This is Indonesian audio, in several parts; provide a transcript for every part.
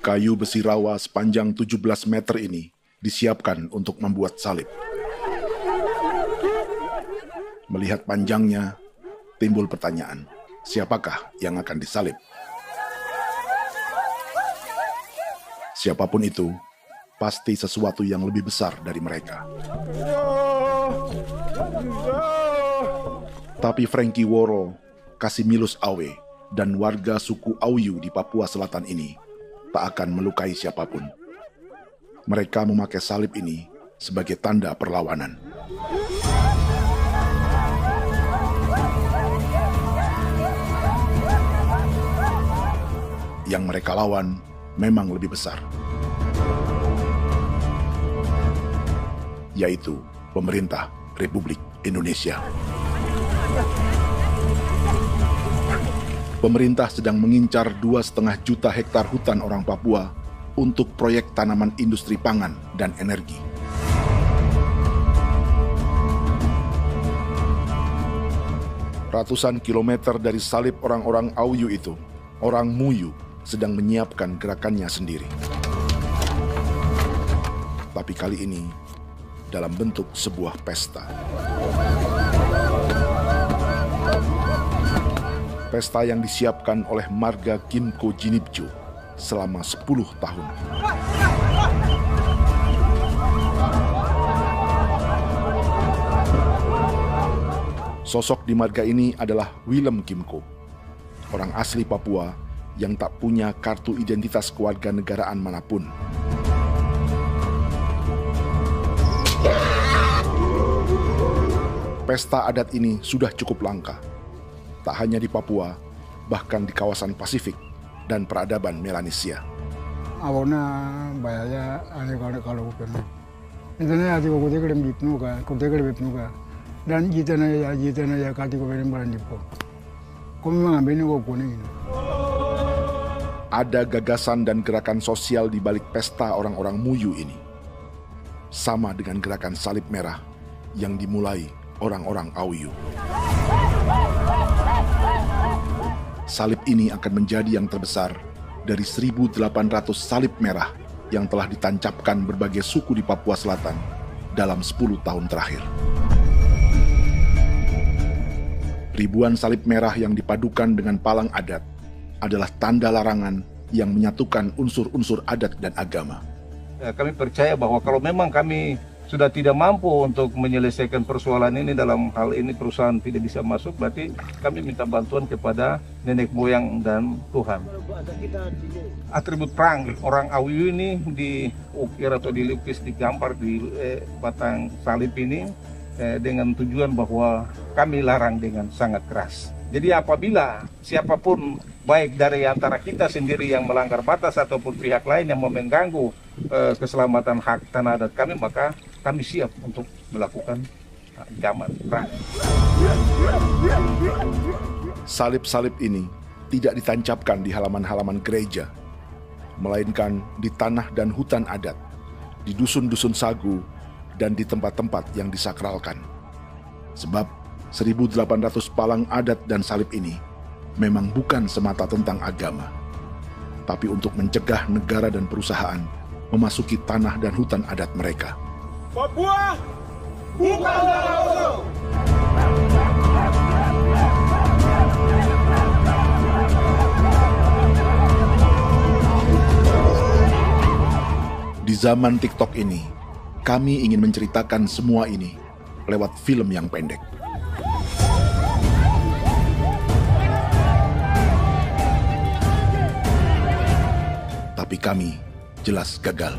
Kayu besi rawa sepanjang 17 meter ini disiapkan untuk membuat salib. Melihat panjangnya, timbul pertanyaan, siapakah yang akan disalib? Siapapun itu, pasti sesuatu yang lebih besar dari mereka. Tapi Frankie Woro, Casimilus Awe, dan warga suku Auyu di Papua Selatan ini tak akan melukai siapapun. Mereka memakai salib ini sebagai tanda perlawanan. Yang mereka lawan memang lebih besar, yaitu pemerintah Republik Indonesia. Pemerintah sedang mengincar 2,5 juta hektar hutan orang Papua untuk proyek tanaman industri pangan dan energi. Ratusan kilometer dari salib orang-orang Auyu itu, orang Muyu sedang menyiapkan gerakannya sendiri. Tapi kali ini dalam bentuk sebuah pesta. Pesta yang disiapkan oleh marga Kimco Jinibjo selama 10 tahun. Sosok di marga ini adalah Willem Kimco, orang asli Papua yang tak punya kartu identitas kewarganegaraan manapun. Pesta adat ini sudah cukup langka. Tak hanya di Papua, bahkan di kawasan Pasifik dan peradaban Melanesia. Awalnya bayarnya aneh kalau bukan. Itu nih hati aku teker bipnuka, aku teker bipnuka. Dan jita ya kati ko beren baran dipo. Kami mengambil ini kok kuning. Ada gagasan dan gerakan sosial di balik pesta orang-orang Muyu ini. Sama dengan gerakan salib merah yang dimulai orang-orang Auyu. Salib ini akan menjadi yang terbesar dari 1.800 salib merah yang telah ditancapkan berbagai suku di Papua Selatan dalam 10 tahun terakhir. Ribuan salib merah yang dipadukan dengan palang adat adalah tanda larangan yang menyatukan unsur-unsur adat dan agama. Kami percaya bahwa kalau memang kami sudah tidak mampu untuk menyelesaikan persoalan ini, dalam hal ini perusahaan tidak bisa masuk, berarti kami minta bantuan kepada nenek moyang dan Tuhan. Atribut perang orang Auyu ini diukir atau dilukis, digambar di batang salib ini dengan tujuan bahwa kami larang dengan sangat keras. Jadi apabila siapapun, baik dari antara kita sendiri yang melanggar batas ataupun pihak lain yang mengganggu keselamatan hak tanah adat kami, maka kami siap untuk melakukan ancaman perang. Salib-salib ini tidak ditancapkan di halaman-halaman gereja, melainkan di tanah dan hutan adat, di dusun-dusun sagu, dan di tempat-tempat yang disakralkan. Sebab 1.800 palang adat dan salib ini memang bukan semata tentang agama, tapi untuk mencegah negara dan perusahaan memasuki tanah dan hutan adat mereka. Papua bukan tanah kosong. Di zaman TikTok ini, kami ingin menceritakan semua ini lewat film yang pendek. Tapi kami jelas gagal.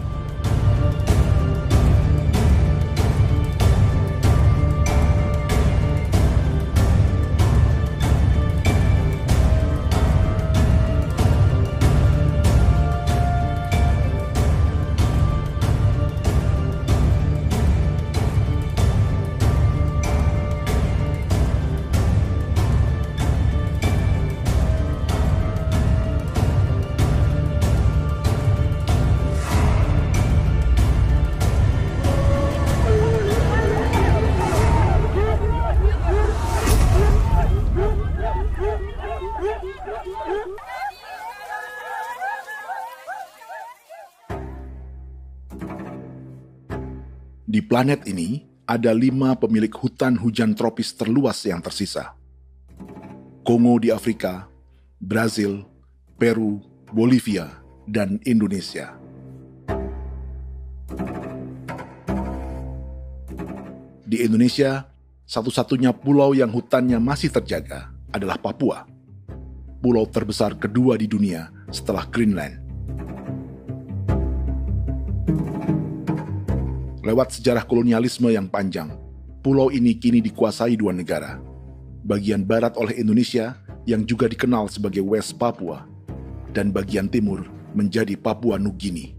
Di planet ini, ada 5 pemilik hutan hujan tropis terluas yang tersisa. Kongo di Afrika, Brazil, Peru, Bolivia, dan Indonesia. Di Indonesia, satu-satunya pulau yang hutannya masih terjaga adalah Papua, pulau terbesar kedua di dunia setelah Greenland. Lewat sejarah kolonialisme yang panjang, pulau ini kini dikuasai 2 negara. Bagian barat oleh Indonesia yang juga dikenal sebagai West Papua, dan bagian timur menjadi Papua Nugini.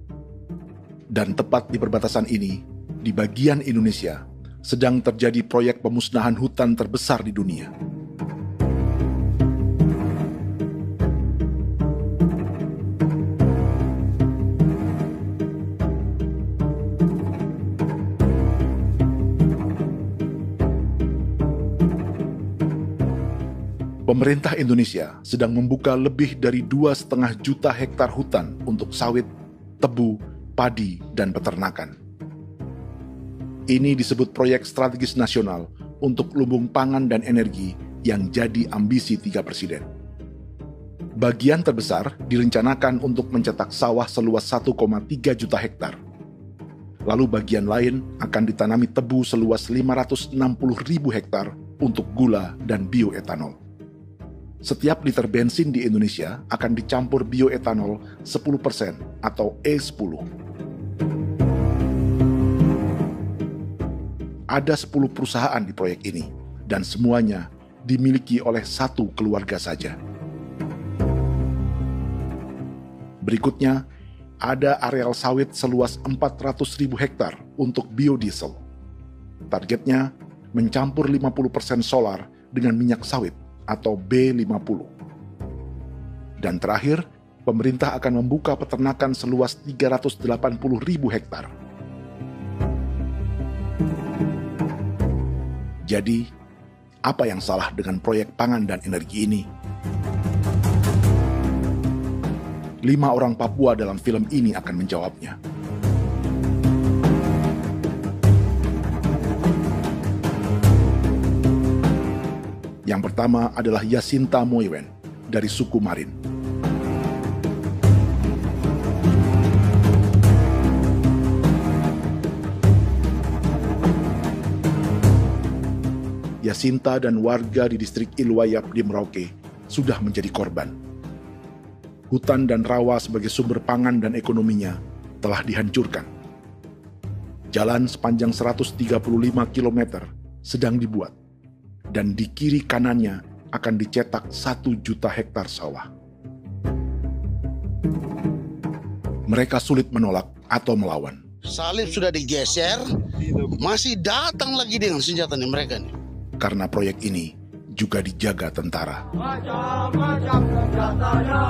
Dan tepat di perbatasan ini, di bagian Indonesia, sedang terjadi proyek pemusnahan hutan terbesar di dunia. Pemerintah Indonesia sedang membuka lebih dari 2,5 juta hektar hutan untuk sawit, tebu, padi, dan peternakan. Ini disebut proyek strategis nasional untuk lumbung pangan dan energi yang jadi ambisi 3 presiden. Bagian terbesar direncanakan untuk mencetak sawah seluas 1,3 juta hektar. Lalu bagian lain akan ditanami tebu seluas 560.000 hektar untuk gula dan bioetanol. Setiap liter bensin di Indonesia akan dicampur bioetanol 10% atau E10. Ada 10 perusahaan di proyek ini, dan semuanya dimiliki oleh 1 keluarga saja. Berikutnya, ada areal sawit seluas 400.000 hektar untuk biodiesel. Targetnya mencampur 50% solar dengan minyak sawit atau B50. Dan terakhir, pemerintah akan membuka peternakan seluas 380.000 hektar. Jadi, apa yang salah dengan proyek pangan dan energi ini? 5 orang Papua dalam film ini akan menjawabnya. Yang pertama adalah Yasinta Moiwen dari suku Marin. Yasinta dan warga di distrik Ilwayap di Merauke sudah menjadi korban. Hutan dan rawa sebagai sumber pangan dan ekonominya telah dihancurkan. Jalan sepanjang 135 km sedang dibuat, dan di kiri kanannya akan dicetak 1 juta hektar sawah. Mereka sulit menolak atau melawan. Salib sudah digeser, masih datang lagi dengan senjatanya mereka nih. Karena proyek ini juga dijaga tentara. Macam-macam senjatanya.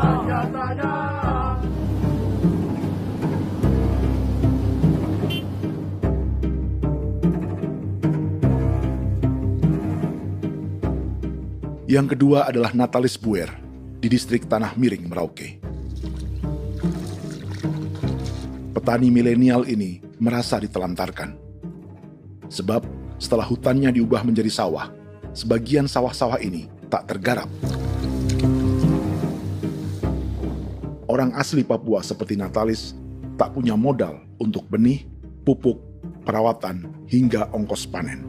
Yang kedua adalah Natalis Buer di distrik Tanah Miring, Merauke. Petani milenial ini merasa ditelantarkan. Sebab setelah hutannya diubah menjadi sawah, sebagian sawah-sawah ini tak tergarap. Orang asli Papua seperti Natalis tak punya modal untuk benih, pupuk, perawatan, hingga ongkos panen.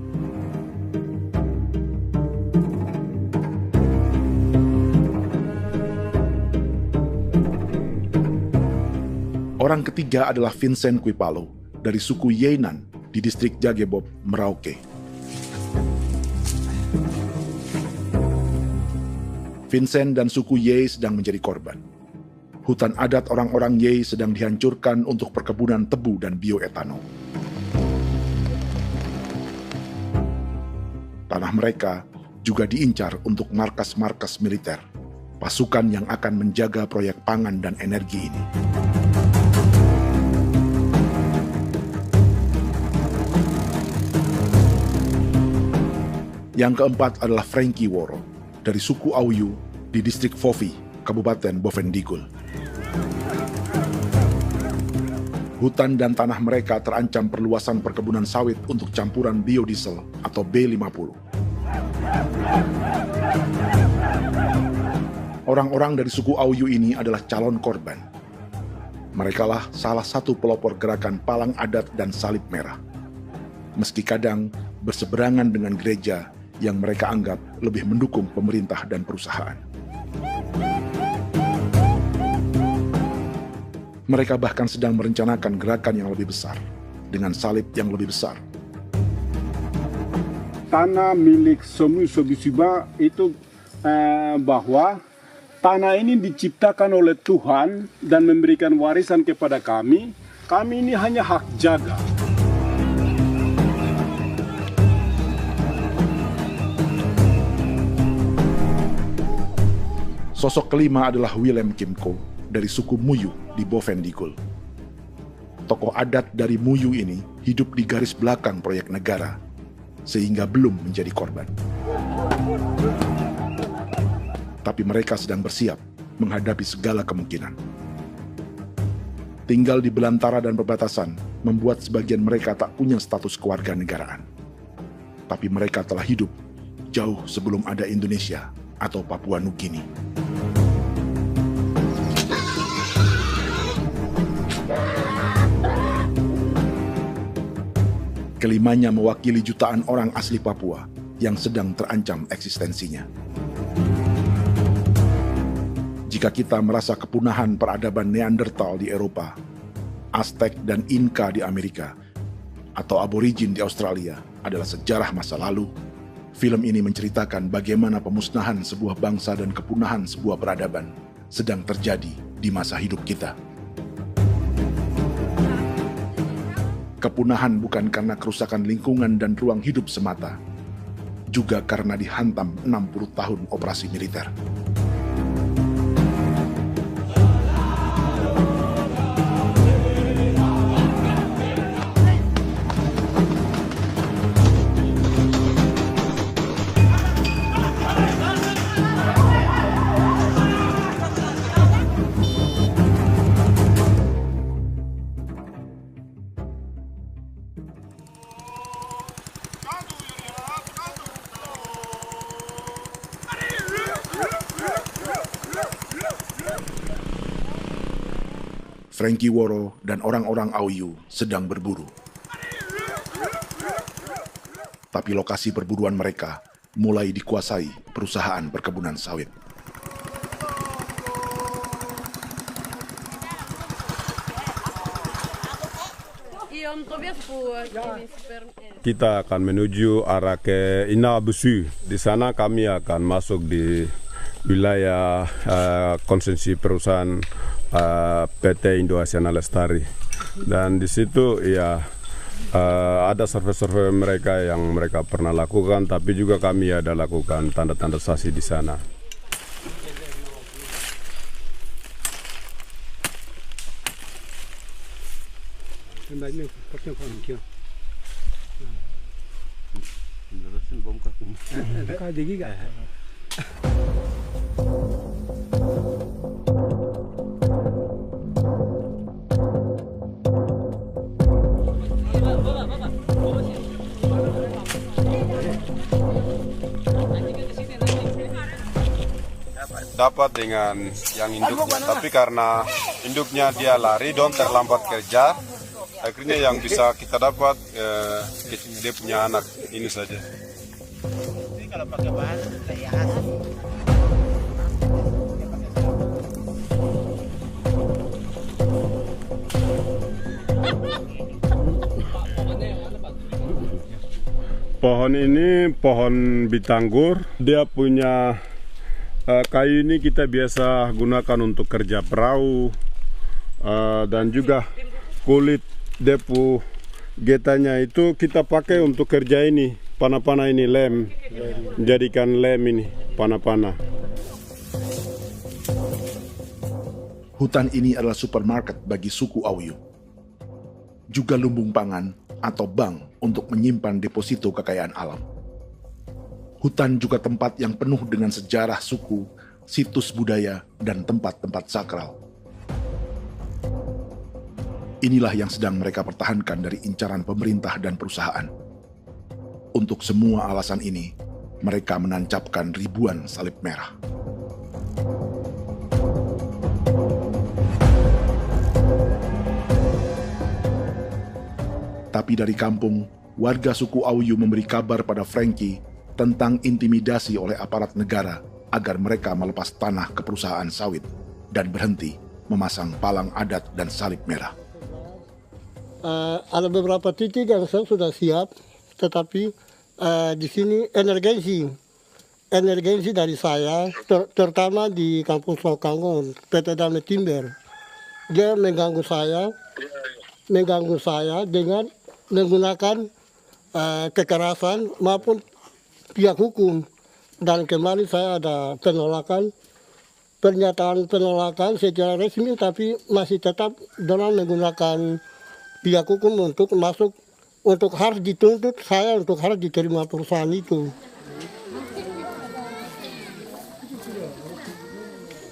Orang ketiga adalah Vincent Kuipalo dari suku Yenan di distrik Jagebob, Merauke. Vincent dan suku Ye sedang menjadi korban. Hutan adat orang-orang Ye sedang dihancurkan untuk perkebunan tebu dan bioetanol. Tanah mereka juga diincar untuk markas-markas militer, pasukan yang akan menjaga proyek pangan dan energi ini. Yang keempat adalah Frankie Woro dari suku Auyu di distrik Fofi, Kabupaten Bovendigul. Hutan dan tanah mereka terancam perluasan perkebunan sawit untuk campuran biodiesel atau B50. Orang-orang dari suku Auyu ini adalah calon korban. Merekalah salah satu pelopor gerakan Palang Adat dan Salib Merah. Meski kadang berseberangan dengan gereja yang mereka anggap lebih mendukung pemerintah dan perusahaan. Mereka bahkan sedang merencanakan gerakan yang lebih besar, dengan salib yang lebih besar. Tanah milik Somu Sobisiba itu bahwa tanah ini diciptakan oleh Tuhan dan memberikan warisan kepada kami. Kami ini hanya hak jaga. Sosok kelima adalah Willem Kimco dari suku Muyu di Bovendigul. Tokoh adat dari Muyu ini hidup di garis belakang proyek negara, sehingga belum menjadi korban. Tapi mereka sedang bersiap menghadapi segala kemungkinan. Tinggal di belantara dan perbatasan membuat sebagian mereka tak punya status kewarganegaraan. Tapi mereka telah hidup jauh sebelum ada Indonesia atau Papua Nugini. Kelimanya mewakili jutaan orang asli Papua yang sedang terancam eksistensinya. Jika kita merasa kepunahan peradaban Neanderthal di Eropa, Aztec dan Inca di Amerika, atau aborigin di Australia adalah sejarah masa lalu, film ini menceritakan bagaimana pemusnahan sebuah bangsa dan kepunahan sebuah peradaban sedang terjadi di masa hidup kita. Kepunahan bukan karena kerusakan lingkungan dan ruang hidup semata, juga karena dihantam 60 tahun operasi militer. Frankie Woro dan orang-orang Auyu sedang berburu. Tapi lokasi perburuan mereka mulai dikuasai perusahaan perkebunan sawit. Kita akan menuju arah ke Inabusu. Di sana kami akan masuk di wilayah konsesi perusahaan PT Indo Asiana Lestari, dan di situ ya ada survei-survei mereka yang mereka pernah lakukan, tapi juga kami ada lakukan tanda-tanda saksi di sana. Dapat dengan yang induknya, tapi karena induknya dia lari dan terlambat kerja, akhirnya yang bisa kita dapat dia punya anak ini saja. Kalau pakai bahan kayak pohon ini pohon bitanggur, dia punya kayu ini kita biasa gunakan untuk kerja perahu, dan juga kulit depu getanya itu kita pakai untuk kerja ini, panah-panah ini lem, jadikan lem ini panah-panah. Hutan ini adalah supermarket bagi suku Auyu, juga lumbung pangan atau bank untuk menyimpan deposito kekayaan alam. Hutan juga tempat yang penuh dengan sejarah suku, situs budaya, dan tempat-tempat sakral. Inilah yang sedang mereka pertahankan dari incaran pemerintah dan perusahaan. Untuk semua alasan ini, mereka menancapkan ribuan salib merah. Tapi dari kampung, warga suku Auyu memberi kabar pada Frankie tentang intimidasi oleh aparat negara agar mereka melepas tanah ke perusahaan sawit dan berhenti memasang palang adat dan salib merah. Ada beberapa titik yang saya sudah siap, tetapi di sini emergensi dari saya, terutama di Kampung Sokangon, PT Damai Timber. Dia mengganggu saya dengan menggunakan kekerasan maupun pihak hukum. Dan kemarin saya ada pernyataan penolakan secara resmi, tapi masih tetap dengan menggunakan pihak hukum untuk masuk, untuk harus dituntut saya untuk harus diterima perusahaan itu.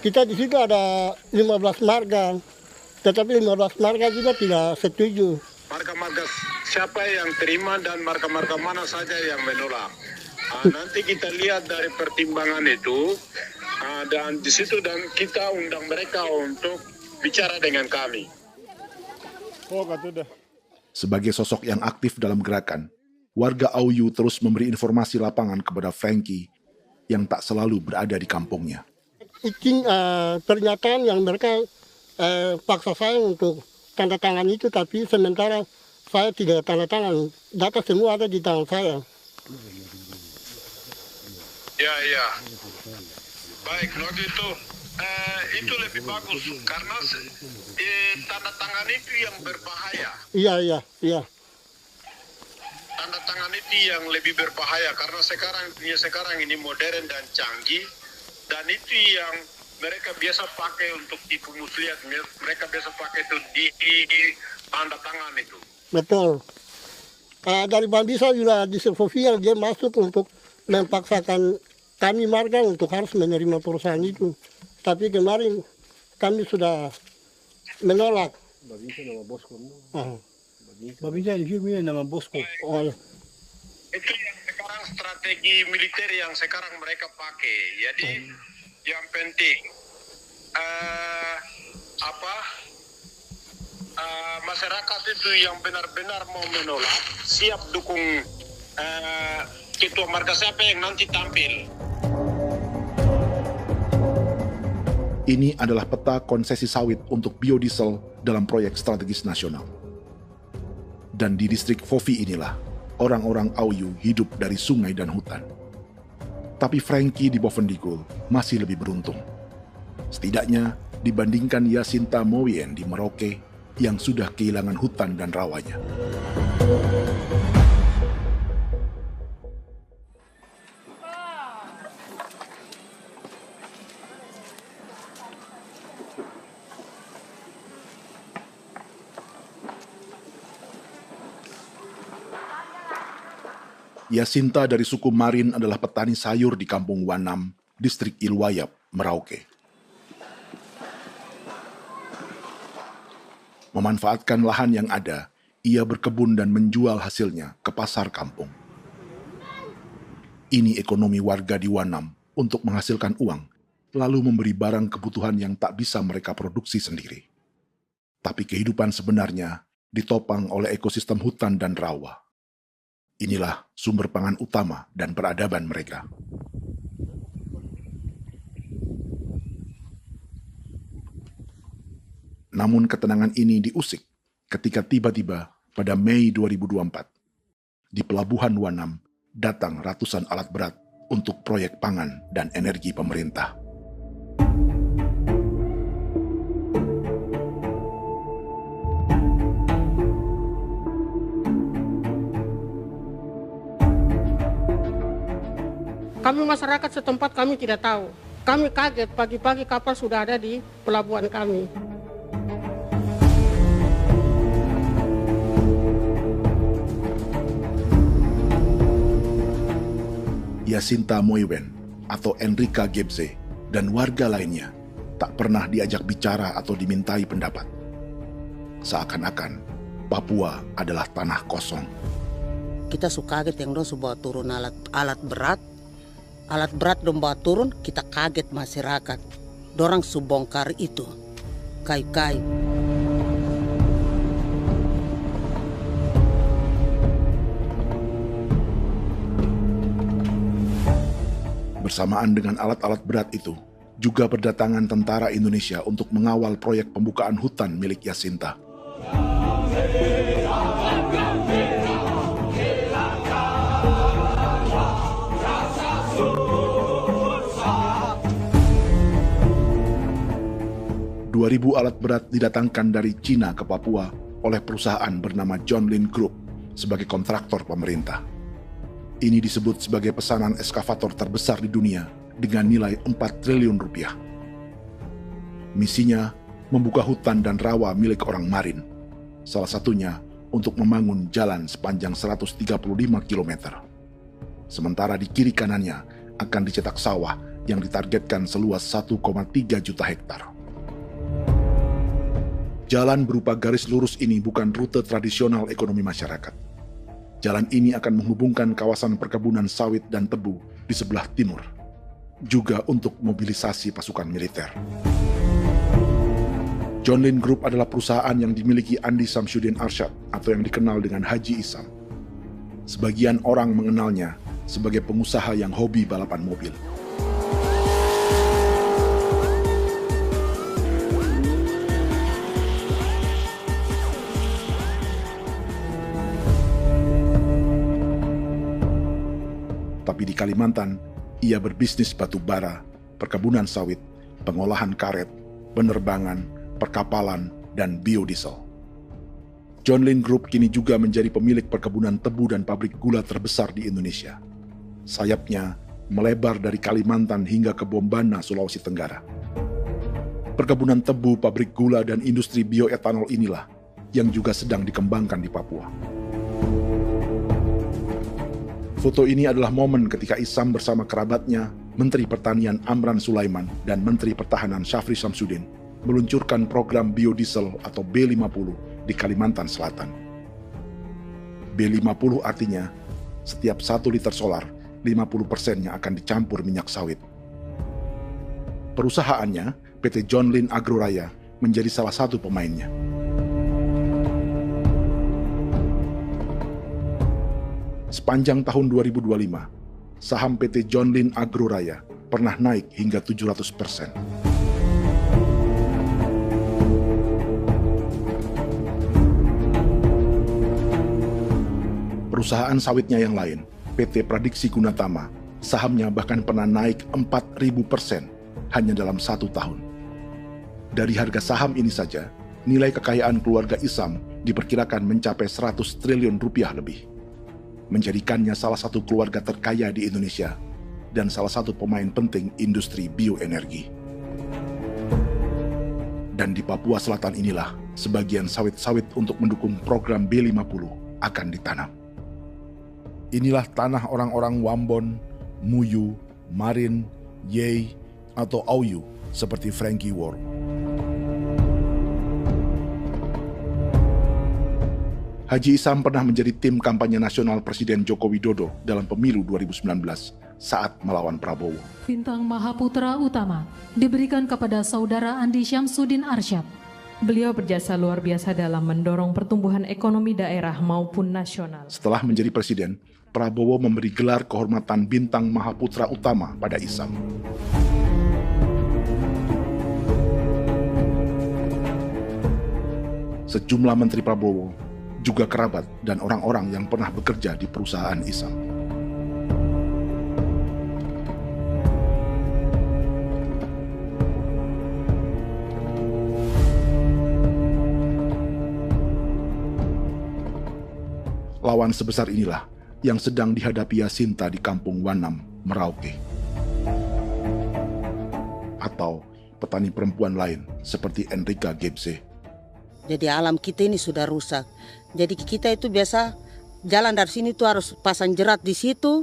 Kita di situ ada 15 marga, tetapi 15 marga juga tidak setuju. Marga-marga siapa yang terima dan marga-marga mana saja yang menolak. Nanti kita lihat dari pertimbangan itu, dan di situ dan kita undang mereka untuk bicara dengan kami. Sebagai sosok yang aktif dalam gerakan, warga Auyu terus memberi informasi lapangan kepada Frankie yang tak selalu berada di kampungnya. Izin pernyataan yang mereka paksa saya untuk tanda tangan itu, tapi sementara saya tidak tanda tangan. Data semua ada di tangan saya. Ya. Baik, kalau gitu itu lebih bagus karena tanda tangan itu yang berbahaya. Iya. Tanda tangan itu yang lebih berbahaya karena sekarang ini modern dan canggih, dan itu yang mereka biasa pakai untuk tipu muslihat. Mereka biasa pakai itu di tanda tangan itu. Betul. Dari Bambisa juga di Sofia dia masuk untuk memaksakan kami marga untuk harus menerima perusahaan itu. Tapi kemarin kami sudah menolak. Babinsa nama bosku. Babinsa di sini nama bosku. Oh, ya. Itu yang sekarang strategi militer yang sekarang mereka pakai. Jadi yang penting masyarakat itu yang benar-benar mau menolak siap dukung ketua marga siapa yang nanti tampil. Ini adalah peta konsesi sawit untuk biodiesel dalam proyek strategis nasional. Dan di distrik Fofi inilah orang-orang Auyu hidup dari sungai dan hutan. Tapi Frankie di Bovendigul masih lebih beruntung. Setidaknya dibandingkan Yasinta Mowien di Merauke yang sudah kehilangan hutan dan rawanya. Yasinta dari suku Marin adalah petani sayur di Kampung Wanam, distrik Ilwayap, Merauke. Memanfaatkan lahan yang ada, ia berkebun dan menjual hasilnya ke pasar kampung. Ini ekonomi warga di Wanam untuk menghasilkan uang, lalu memberi barang kebutuhan yang tak bisa mereka produksi sendiri. Tapi kehidupan sebenarnya ditopang oleh ekosistem hutan dan rawa. Inilah sumber pangan utama dan peradaban mereka. Namun ketenangan ini diusik ketika tiba-tiba pada Mei 2024, di Pelabuhan Wanam datang ratusan alat berat untuk proyek pangan dan energi pemerintah. Kami masyarakat setempat kami tidak tahu. Kami kaget pagi-pagi kapal sudah ada di pelabuhan kami. Yasinta Mowien atau Enrika Gebze dan warga lainnya tak pernah diajak bicara atau dimintai pendapat. Seakan-akan Papua adalah tanah kosong. Kita suka kaget yang dong bawa turun alat berat dong bawa turun, kita kaget masyarakat. Dorang subongkar itu kayu-kayu. Bersamaan dengan alat-alat berat itu, juga berdatangan tentara Indonesia untuk mengawal proyek pembukaan hutan milik Jacinta. Ribu alat berat didatangkan dari Cina ke Papua oleh perusahaan bernama John Lin Group sebagai kontraktor pemerintah. Ini disebut sebagai pesanan eskavator terbesar di dunia dengan nilai 4 triliun rupiah. Misinya membuka hutan dan rawa milik orang Marin, salah satunya untuk membangun jalan sepanjang 135 km. Sementara di kiri kanannya akan dicetak sawah yang ditargetkan seluas 1,3 juta hektar. Jalan berupa garis lurus ini bukan rute tradisional ekonomi masyarakat. Jalan ini akan menghubungkan kawasan perkebunan sawit dan tebu di sebelah timur, juga untuk mobilisasi pasukan militer. John Lin Group adalah perusahaan yang dimiliki Andi Samsudin Arsyad atau yang dikenal dengan Haji Isam. Sebagian orang mengenalnya sebagai pengusaha yang hobi balapan mobil. Tapi di Kalimantan, ia berbisnis batu bara, perkebunan sawit, pengolahan karet, penerbangan, perkapalan, dan biodiesel. John Lin Group kini juga menjadi pemilik perkebunan tebu dan pabrik gula terbesar di Indonesia. Sayapnya melebar dari Kalimantan hingga ke Bombana, Sulawesi Tenggara. Perkebunan tebu, pabrik gula, dan industri bioetanol inilah yang juga sedang dikembangkan di Papua. Foto ini adalah momen ketika Isam bersama kerabatnya, Menteri Pertanian Amran Sulaiman dan Menteri Pertahanan Syafri Samsudin, meluncurkan program biodiesel atau B50 di Kalimantan Selatan. B50 artinya, setiap 1 liter solar, 50%-nya akan dicampur minyak sawit. Perusahaannya, PT John Lin Agroraya, menjadi salah satu pemainnya. Sepanjang tahun 2025, saham PT John Lin Agroraya pernah naik hingga 700%. Perusahaan sawitnya yang lain, PT Pradiksi Gunatama, sahamnya bahkan pernah naik 4.000% hanya dalam 1 tahun. Dari harga saham ini saja, nilai kekayaan keluarga Isam diperkirakan mencapai 100 triliun rupiah lebih, menjadikannya salah satu keluarga terkaya di Indonesia dan salah satu pemain penting industri bioenergi. Dan di Papua Selatan inilah sebagian sawit-sawit untuk mendukung program B50 akan ditanam. Inilah tanah orang-orang Wambon, Muyu, Marin, Yei, atau Auyu seperti Frankie Ward. Haji Isam pernah menjadi tim kampanye nasional Presiden Joko Widodo dalam pemilu 2019 saat melawan Prabowo. Bintang Mahaputra Utama diberikan kepada Saudara Andi Syamsuddin Arsyad. Beliau berjasa luar biasa dalam mendorong pertumbuhan ekonomi daerah maupun nasional. Setelah menjadi presiden, Prabowo memberi gelar kehormatan Bintang Mahaputra Utama pada Isam. Sejumlah menteri Prabowo, juga kerabat dan orang-orang yang pernah bekerja di perusahaan Isam. Lawan sebesar inilah yang sedang dihadapi Jacinta di kampung Wanam, Merauke. Atau petani perempuan lain seperti Enrika Gebse. Jadi alam kita ini sudah rusak. Jadi kita itu biasa jalan dari sini tuh harus pasang jerat di situ,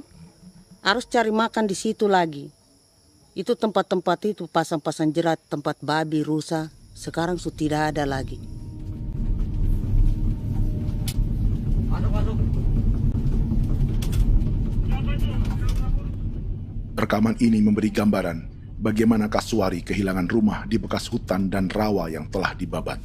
harus cari makan di situ lagi. Itu tempat-tempat itu pasang-pasang jerat, tempat babi, rusa, sekarang sudah tidak ada lagi. Rekaman ini memberi gambaran bagaimana Kasuari kehilangan rumah di bekas hutan dan rawa yang telah dibabat.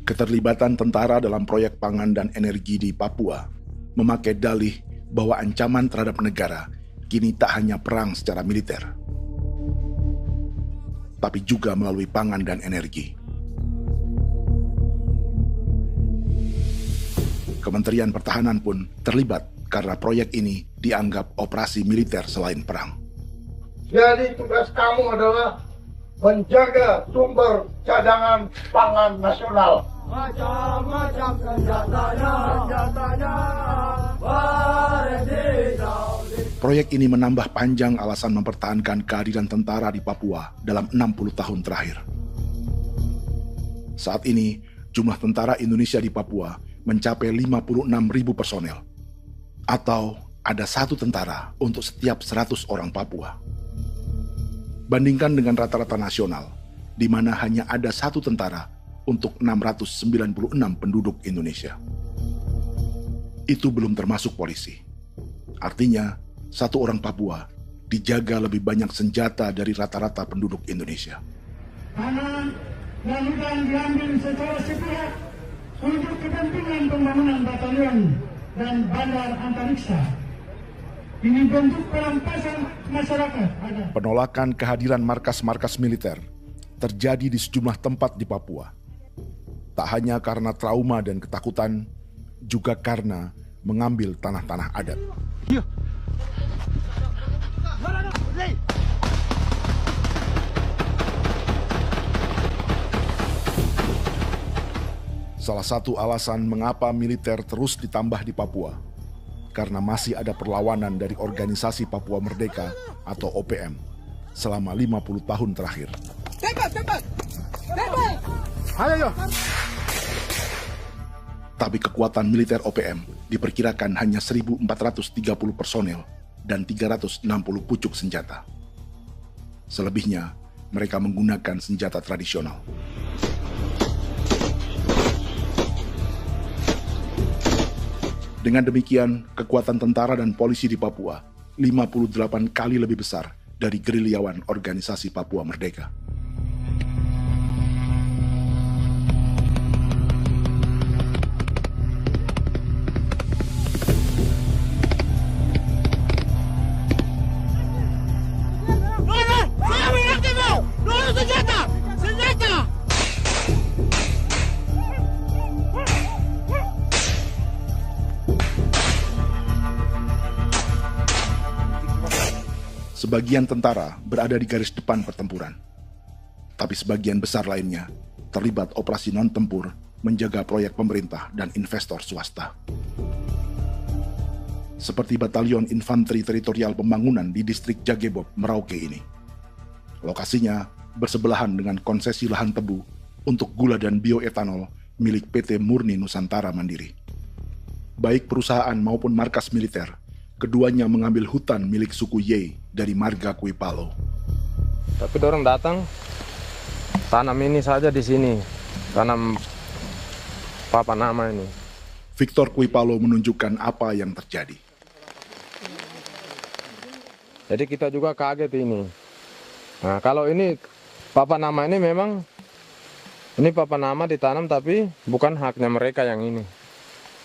Keterlibatan tentara dalam proyek pangan dan energi di Papua memakai dalih bahwa ancaman terhadap negara kini tak hanya perang secara militer, tapi juga melalui pangan dan energi. Kementerian Pertahanan pun terlibat karena proyek ini dianggap operasi militer selain perang. Jadi tugas kamu adalah menjaga sumber cadangan pangan nasional. Macam-macam senjatanya, Proyek ini menambah panjang alasan mempertahankan kehadiran tentara di Papua dalam 60 tahun terakhir. Saat ini, jumlah tentara Indonesia di Papua mencapai 56.000 personel, atau ada 1 tentara untuk setiap 100 orang Papua. Bandingkan dengan rata-rata nasional, di mana hanya ada 1 tentara untuk 696 penduduk Indonesia. Itu belum termasuk polisi. Artinya, 1 orang Papua dijaga lebih banyak senjata dari rata-rata penduduk Indonesia. Tanah dan hutan diambil secara sepihak untuk kepentingan pembangunan batalion dan bandar antariksa. Ini bentuk perampasan masyarakat. Penolakan kehadiran markas-markas militer terjadi di sejumlah tempat di Papua. Tak hanya karena trauma dan ketakutan, juga karena mengambil tanah-tanah adat. Salah satu alasan mengapa militer terus ditambah di Papua, karena masih ada perlawanan dari Organisasi Papua Merdeka atau OPM selama 50 tahun terakhir. Ayo. Tapi kekuatan militer OPM diperkirakan hanya 1.430 personel dan 360 pucuk senjata. Selebihnya, mereka menggunakan senjata tradisional. Dengan demikian, kekuatan tentara dan polisi di Papua 58 kali lebih besar dari gerilyawan Organisasi Papua Merdeka. Sebagian tentara berada di garis depan pertempuran, tapi sebagian besar lainnya terlibat operasi non-tempur menjaga proyek pemerintah dan investor swasta. Seperti Batalion Infanteri Teritorial Pembangunan di distrik Jagebob, Merauke ini. Lokasinya bersebelahan dengan konsesi lahan tebu untuk gula dan bioetanol milik PT Murni Nusantara Mandiri. Baik perusahaan maupun markas militer, keduanya mengambil hutan milik suku Ye dari marga Kuipalo. Tapi dorong datang, tanam ini saja di sini, tanam papa nama ini. Victor Kuipalo menunjukkan apa yang terjadi. Jadi kita juga kaget ini. Nah, kalau ini papa nama ini memang, ini papa nama ditanam tapi bukan haknya mereka yang ini.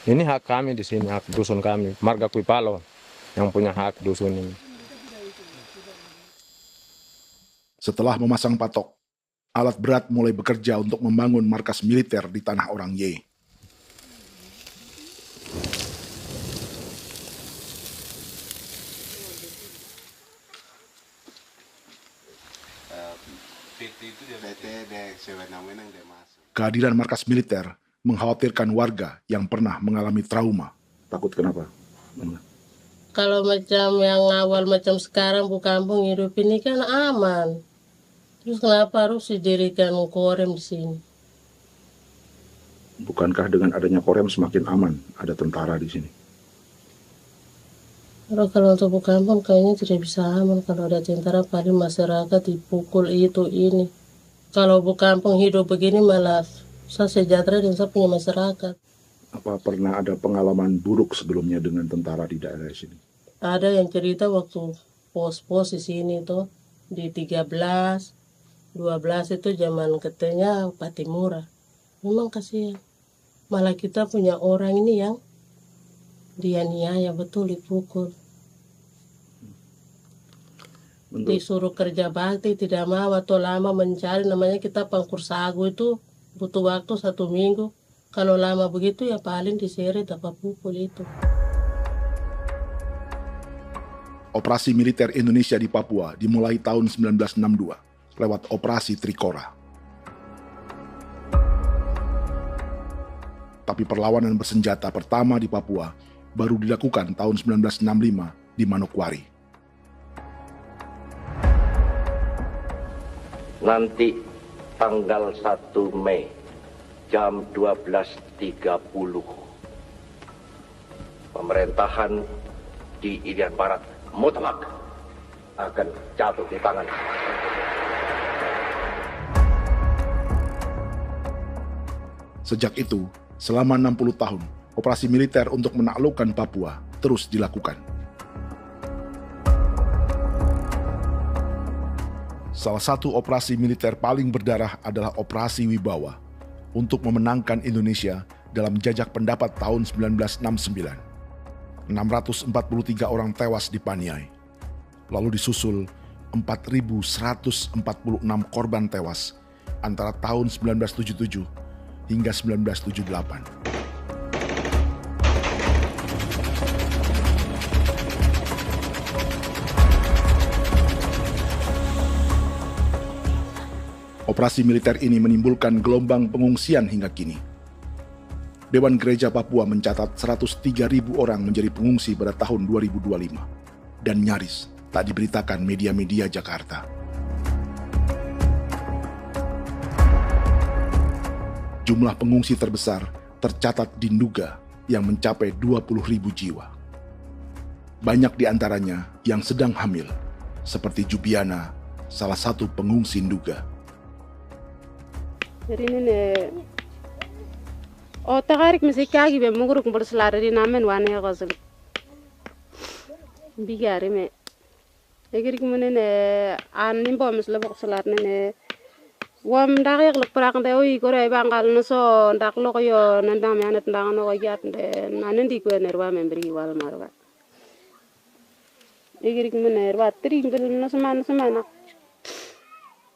Ini hak kami di sini, hak dusun kami, marga Kuipalo yang punya hak dusun ini. Setelah memasang patok, alat berat mulai bekerja untuk membangun markas militer di tanah orang Ye. Kehadiran markas militer mengkhawatirkan warga yang pernah mengalami trauma. Takut kenapa? Kalau macam yang awal macam sekarang bu kampung hidup ini kan aman. Terus kenapa harus didirikan korem di sini? Bukankah dengan adanya Korem semakin aman ada tentara di sini? Kalau untuk kampung kayaknya tidak bisa aman kalau ada tentara, paling masyarakat dipukul itu ini. Kalau kampung hidup begini malah saya sejahtera dan saya punya masyarakat. Apa pernah ada pengalaman buruk sebelumnya dengan tentara di daerah sini? Ada yang cerita waktu pos-pos di sini tuh di 13, 12 itu zaman katanya Patimura. Memang kasihan. Malah kita punya orang ini yang dianiaya betul, dipukul. Disuruh kerja bakti tidak mau atau lama mencari, namanya kita pangkur sagu itu butuh waktu 1 minggu. Kalau lama begitu ya paling diseret apa pukul itu. Operasi militer Indonesia di Papua dimulai tahun 1962 lewat Operasi Trikora. Tapi perlawanan bersenjata pertama di Papua baru dilakukan tahun 1965 di Manokwari. Nanti tanggal 1 Mei jam 12.30 pemerintahan di Irian Barat mutlak akan jatuh di tangan. Sejak itu, selama 60 tahun, operasi militer untuk menaklukkan Papua terus dilakukan. Salah satu operasi militer paling berdarah adalah Operasi Wibawa untuk memenangkan Indonesia dalam jajak pendapat tahun 1969. 643 orang tewas di Paniai. Lalu disusul 4.146 korban tewas antara tahun 1977 hingga 1978. Operasi militer ini menimbulkan gelombang pengungsian hingga kini. Dewan Gereja Papua mencatat 103.000 orang menjadi pengungsi pada tahun 2025 dan nyaris tak diberitakan media-media Jakarta. Jumlah pengungsi terbesar tercatat di Nduga yang mencapai 20.000 jiwa. Banyak di antaranya yang sedang hamil, seperti Jubiana, salah satu pengungsi Nduga. Jadi ini tagarik mesti kagi be muguruk berselari di namen wane gosel. Bigari me. Egirik munene nimbo misle berselari ne. Wam darik lek prak de oi gore bangal no so ndak lo yo nandam yanet ndang no gat de nanen di ko nerwa membri wal marwa. Egirik munene wa tri ngel no semana.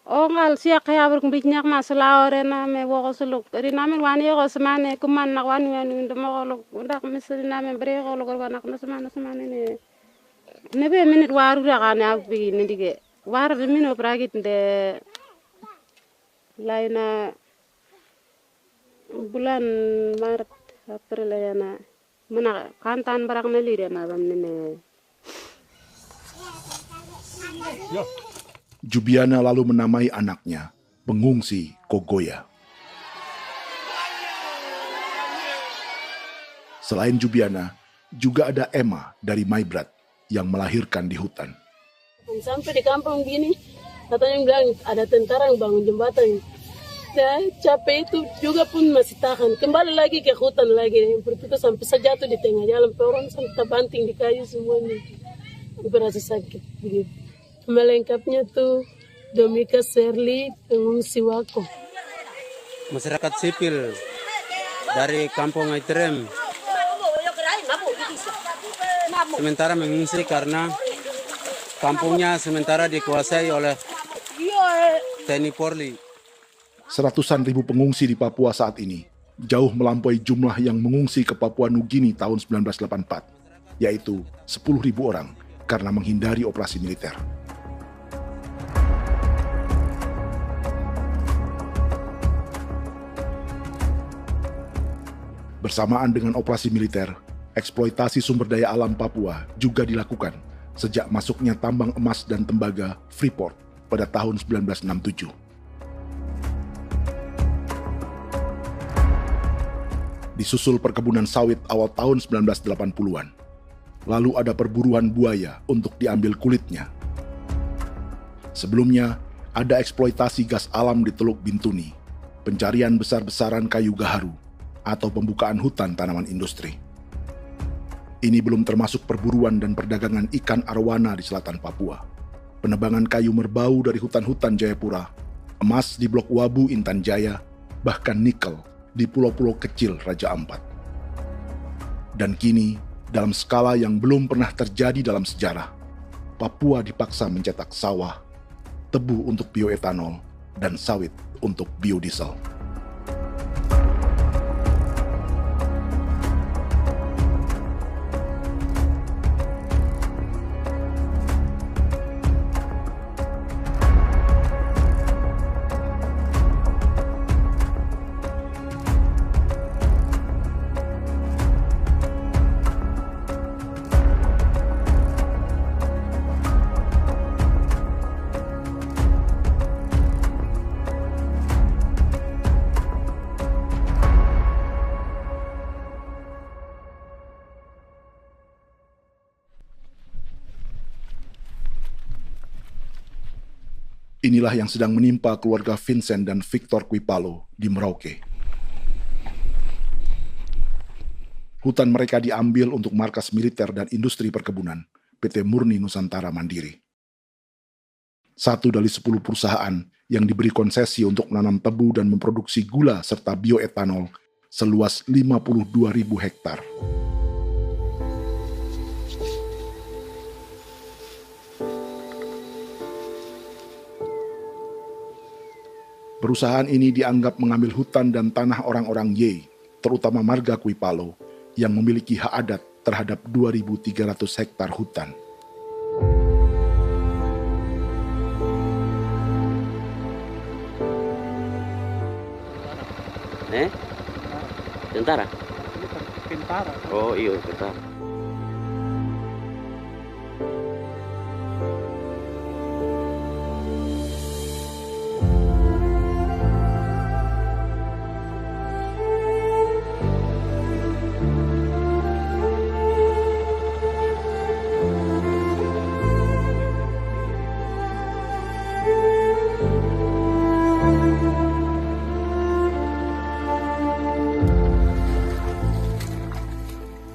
Ngal siya kaya berkumpul nyak masalah orang me wako suluk. Ri namen wani ko semane kuman nak wani ndemo ko ndak misali namen bre ko ko nak no semane ne. Nebe minit waru ra kana bi nindige. War de mino pragit de laina bulan Maret April yana mana kantan barang na lire na bamne. Jubiana lalu menamai anaknya pengungsi Kogoya. Selain Jubiana, juga ada Emma dari Maibrat yang melahirkan di hutan. Sampai di kampung gini, katanya bilang ada tentara yang bangun jembatan. Saya capek itu juga pun masih tahan. Kembali lagi ke hutan lagi. Itu sampai saya jatuh di tengah jalan. Orang sampai terbanting di kayu semuanya. Berasa sakit begitu. Melengkapnya tuh Domika Serli, pengungsi Wako. Masyarakat sipil dari Kampung Aitrem sementara mengungsi karena kampungnya sementara dikuasai oleh TNI Polri. Seratusan ribu pengungsi di Papua saat ini jauh melampaui jumlah yang mengungsi ke Papua Nugini tahun 1984, yaitu 10.000 orang karena menghindari operasi militer. Bersamaan dengan operasi militer, eksploitasi sumber daya alam Papua juga dilakukan sejak masuknya tambang emas dan tembaga Freeport pada tahun 1967. Disusul perkebunan sawit awal tahun 1980-an. Lalu ada perburuan buaya untuk diambil kulitnya. Sebelumnya, ada eksploitasi gas alam di Teluk Bintuni, pencarian besar-besaran kayu gaharu, atau pembukaan hutan tanaman industri. Ini belum termasuk perburuan dan perdagangan ikan arwana di selatan Papua, penebangan kayu merbau dari hutan-hutan Jayapura, emas di Blok Wabu Intan Jaya, bahkan nikel di pulau-pulau kecil Raja Ampat. Dan kini, dalam skala yang belum pernah terjadi dalam sejarah, Papua dipaksa mencetak sawah, tebu untuk bioetanol, dan sawit untuk biodiesel. Inilah yang sedang menimpa keluarga Vincent dan Victor Kuipalo di Merauke. Hutan mereka diambil untuk markas militer dan industri perkebunan, PT Murni Nusantara Mandiri. 1 dari 10 perusahaan yang diberi konsesi untuk menanam tebu dan memproduksi gula serta bioetanol seluas 52.000 hektar. Perusahaan ini dianggap mengambil hutan dan tanah orang-orang Ye, terutama marga Kuipalo, yang memiliki hak adat terhadap 2.300 hektar hutan. Tentara? Tentara. Oh iya, tentara.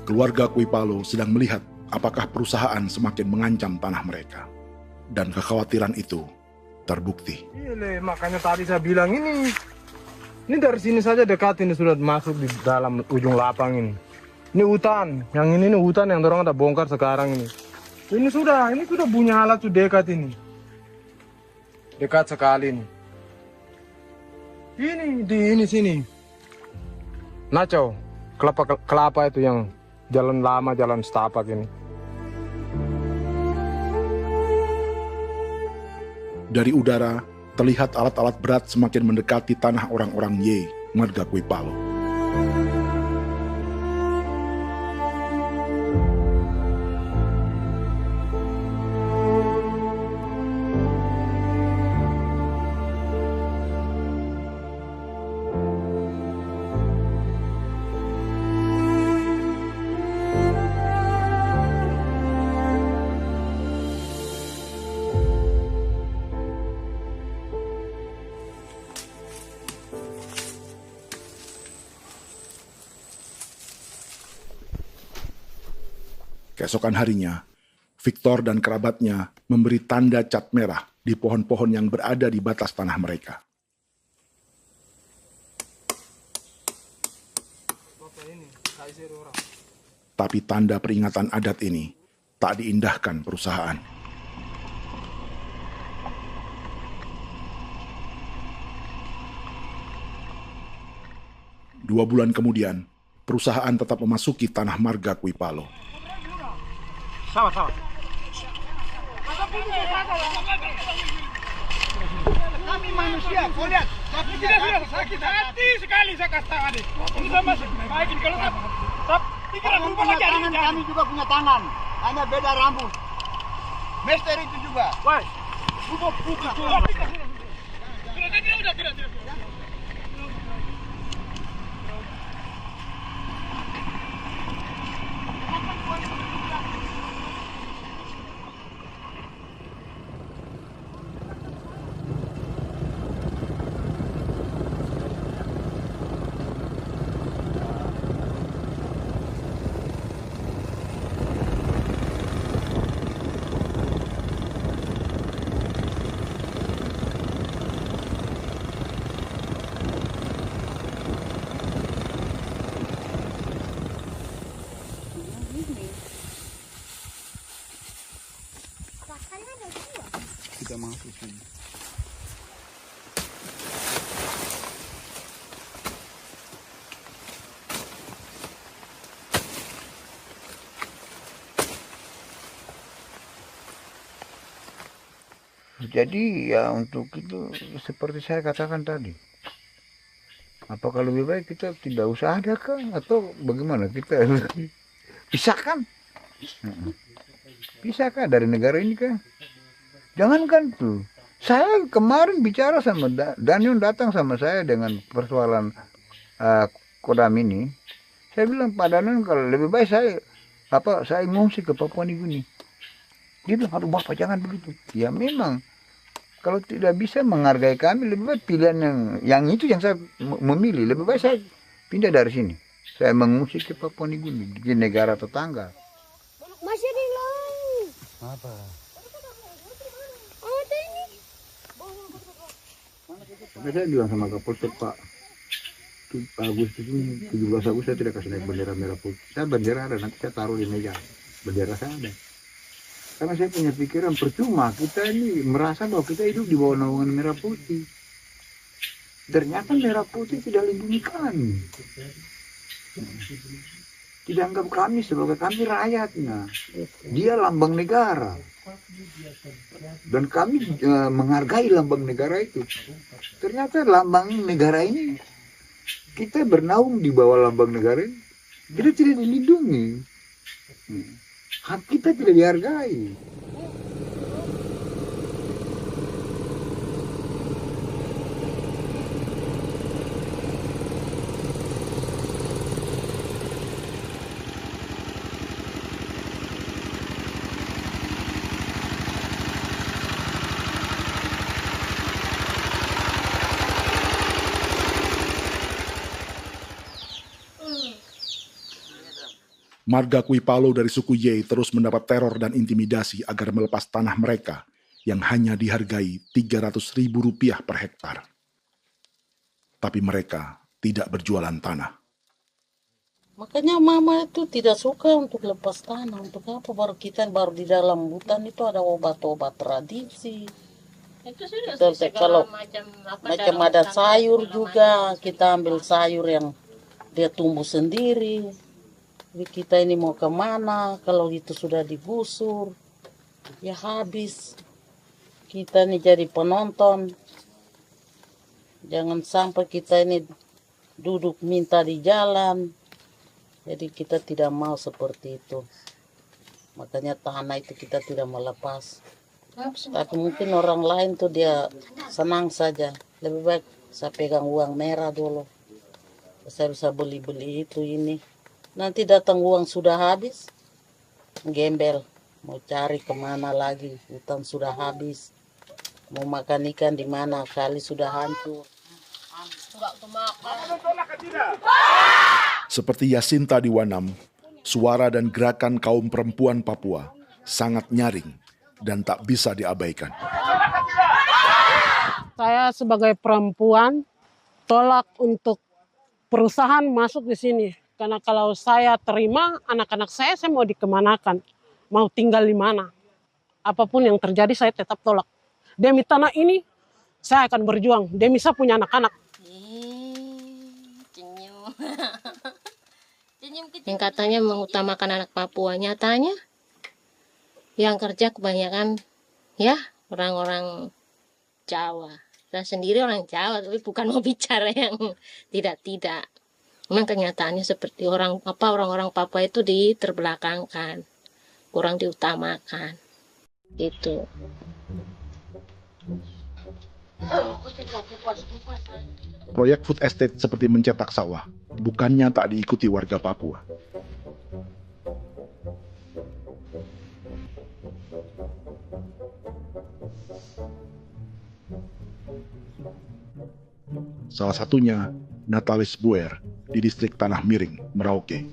Keluarga Kuipalo sedang melihat apakah perusahaan semakin mengancam tanah mereka. Dan kekhawatiran itu terbukti. Iya, makanya tadi saya bilang ini dari sini saja dekat ini sudah masuk di dalam ujung lapang ini. Ini hutan, yang ini hutan yang dorong ada bongkar sekarang ini. Ini sudah punya alat sudah dekat ini. Dekat sekali ini. Ini di sini. Nacau, kelapa itu yang jalan lama, jalan setapak ini. Dari udara, terlihat alat-alat berat semakin mendekati tanah orang-orang Ye, marga Kuipalo. Keesokan harinya, Victor dan kerabatnya memberi tanda cat merah di pohon-pohon yang berada di batas tanah mereka. Tapi tanda peringatan adat ini tak diindahkan perusahaan. Dua bulan kemudian, perusahaan tetap memasuki tanah marga Kuipalo. Sama. Kami manusia, kau lihat. Tapi sudah sakit hati sekali saya katakan. Ini sama baik kalau pikiran berubah lagi. Kami juga punya tangan, hanya beda rambut. Mister itu juga. Woi, buka. Sudah. Jadi ya untuk itu seperti saya katakan tadi, apakah lebih baik kita tidak usah ada kah atau bagaimana, kita pisahkan, pisahkan dari negara ini kah? Jangankan tuh, saya kemarin bicara sama Daniel, datang sama saya dengan persoalan Kodam ini, saya bilang Pak Daniel kalau lebih baik saya ngungsi ke Papua Nugini. Dia bilang aduh Bapak jangan begitu. Ya memang. Kalau tidak bisa menghargai kami, lebih baik pilihan yang itu yang saya memilih. Lebih baik saya pindah dari sini. Saya mengungsi ke Papua Nugini, di negara tetangga. Masih di lang. Apa? Ada ini. Makanya saya bilang sama Kapolsek Pak Agustus ini, 17 Agustus saya tidak kasih naik bendera merah putih. Saya bendera ada, nanti saya taruh di meja. Bendera saya ada. Karena saya punya pikiran percuma kita ini merasa bahwa kita hidup di bawah naungan merah putih. Ternyata merah putih tidak lindungi kami. Tidak anggap kami sebagai kami rakyatnya. Dia lambang negara. Dan kami menghargai lambang negara itu. Ternyata lambang negara ini kita bernaung di bawah lambang negara ini. Kita tidak dilindungi. Hak kita tidak dihargai. Marga Kuipalo dari suku Ye terus mendapat teror dan intimidasi agar melepas tanah mereka yang hanya dihargai Rp300.000 per hektar. Tapi mereka tidak berjualan tanah. Makanya mama itu tidak suka untuk lepas tanah. Untuk apa? Baru di dalam hutan itu ada obat-obat tradisi. Itu sudah Kalau macam ada sayur juga, kita ambil sayur yang dia tumbuh sendiri. Jadi kita ini mau kemana, kalau itu sudah digusur, ya habis. Kita ini jadi penonton. Jangan sampai kita ini duduk minta di jalan. Jadi kita tidak mau seperti itu. Makanya tanah itu kita tidak melepas. Tapi mungkin orang lain tuh dia senang saja. Lebih baik saya pegang uang merah dulu. Saya bisa beli-beli itu ini. Nanti datang uang sudah habis, gembel. Mau cari kemana lagi, hutan sudah habis. Mau makan ikan di mana, kali sudah hancur. Seperti Yasinta di Wanam, suara dan gerakan kaum perempuan Papua sangat nyaring dan tak bisa diabaikan. Saya sebagai perempuan tolak untuk perusahaan masuk di sini. Karena kalau saya terima anak-anak saya mau dikemanakan, mau tinggal di mana. Apapun yang terjadi saya tetap tolak. Demi tanah ini saya akan berjuang, demi saya punya anak-anak. Yang katanya mengutamakan anak Papua, nyatanya yang kerja kebanyakan ya orang-orang Jawa. Saya sendiri orang Jawa, tapi bukan mau bicara yang tidak-tidak. Memang kenyataannya seperti orang-orang Papua itu diterbelakangkan, kurang diutamakan. Itu. Proyek food estate seperti mencetak sawah, bukannya tak diikuti warga Papua. Salah satunya Natalis Buer di distrik Tanah Miring, Merauke.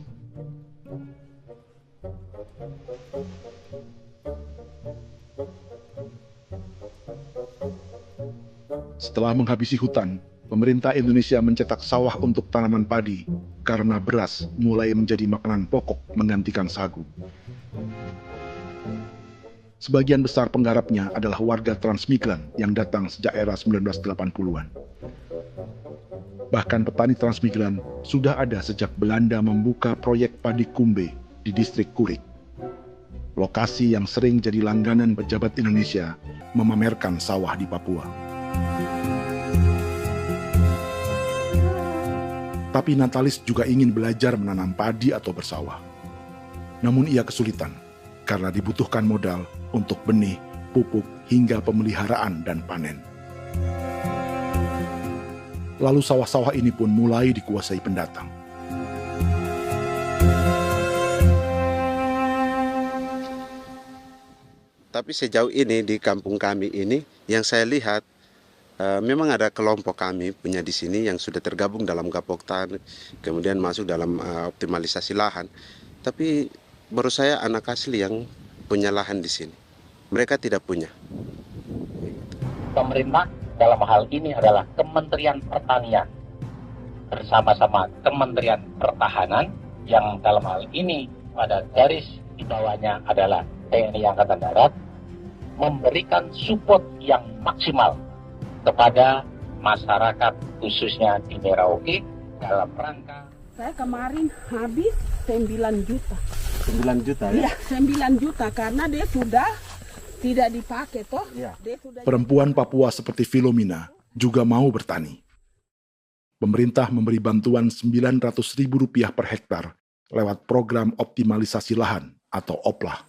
Setelah menghabisi hutan, pemerintah Indonesia mencetak sawah untuk tanaman padi karena beras mulai menjadi makanan pokok menggantikan sagu. Sebagian besar penggarapnya adalah warga transmigran yang datang sejak era 1980-an. Bahkan petani transmigran sudah ada sejak Belanda membuka proyek padi kumbe di distrik Kurik. Lokasi yang sering jadi langganan pejabat Indonesia memamerkan sawah di Papua. Tapi Natalis juga ingin belajar menanam padi atau bersawah. Namun ia kesulitan karena dibutuhkan modal untuk benih, pupuk, hingga pemeliharaan dan panen. Lalu sawah-sawah ini pun mulai dikuasai pendatang. Tapi sejauh ini di kampung kami ini yang saya lihat memang ada kelompok kami punya di sini yang sudah tergabung dalam Gapoktan, kemudian masuk dalam optimalisasi lahan. Tapi baru saya anak asli yang punya lahan di sini. Mereka tidak punya. Pemerintah dalam hal ini adalah Kementerian Pertanian bersama-sama Kementerian Pertahanan yang dalam hal ini pada garis di bawahnya adalah TNI Angkatan Darat, memberikan support yang maksimal kepada masyarakat khususnya di Merauke dalam rangka. Saya kemarin habis 9 juta. 9 juta ya? Iya, 9 juta karena dia sudah tidak dipakai toh. Ya. Perempuan Papua seperti Filomina juga mau bertani. Pemerintah memberi bantuan Rp900.000 per hektar lewat program optimalisasi lahan atau OPLAH.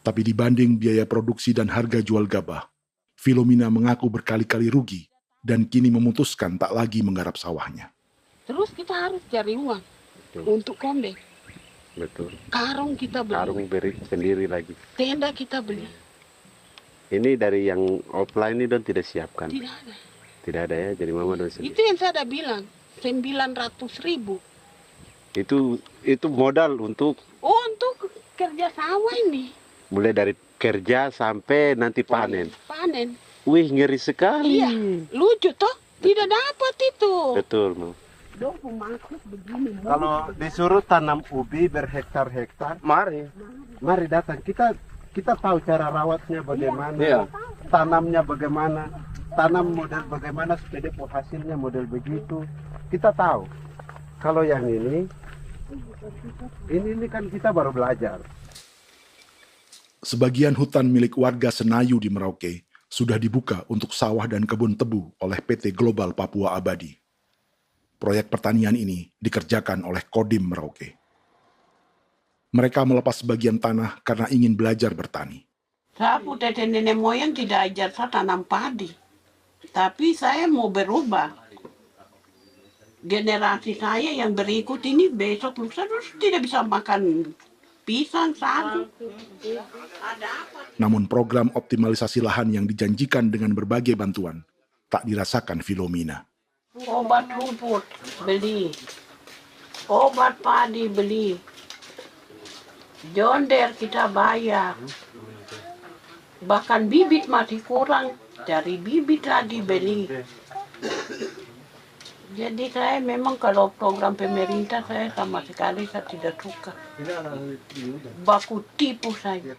Tapi dibanding biaya produksi dan harga jual gabah, Filomina mengaku berkali-kali rugi dan kini memutuskan tak lagi menggarap sawahnya. Terus kita harus cari uang untuk kombe. Betul. Karung kita beli. Karung beri sendiri lagi. Tenda kita beli. Ini dari yang offline ini don tidak siapkan. Tidak ada. Tidak ada ya, jadi mama don sendiri. Itu yang saya ada bilang, 900.000. Itu modal untuk kerja sawah ini. Mulai dari kerja sampai nanti panen. Panen. Wih, ngeri sekali. Iya, lucu toh? Tidak dapat itu. Betul, Mam. Kalau disuruh tanam ubi berhektar-hektar, mari datang. Kita tahu cara rawatnya bagaimana, iya. Tanamnya bagaimana, tanam model bagaimana supaya hasilnya model begitu. Kita tahu. Kalau yang ini kan kita baru belajar. Sebagian hutan milik warga Senayu di Merauke sudah dibuka untuk sawah dan kebun tebu oleh PT Global Papua Abadi. Proyek pertanian ini dikerjakan oleh Kodim Merauke. Mereka melepas sebagian tanah karena ingin belajar bertani. Saya punya nenek moyang tidak ajar saya tanam padi. Tapi saya mau berubah. Generasi saya yang berikut ini besok lusa tidak bisa makan pisang, sagu. Namun program optimalisasi lahan yang dijanjikan dengan berbagai bantuan tak dirasakan Filomina. Obat rumput beli, obat padi beli, jonder kita bayar, bahkan bibit masih kurang, cari bibit lagi beli. Jadi saya memang kalau program pemerintah saya sama sekali saya tidak suka. Baku tipu saja.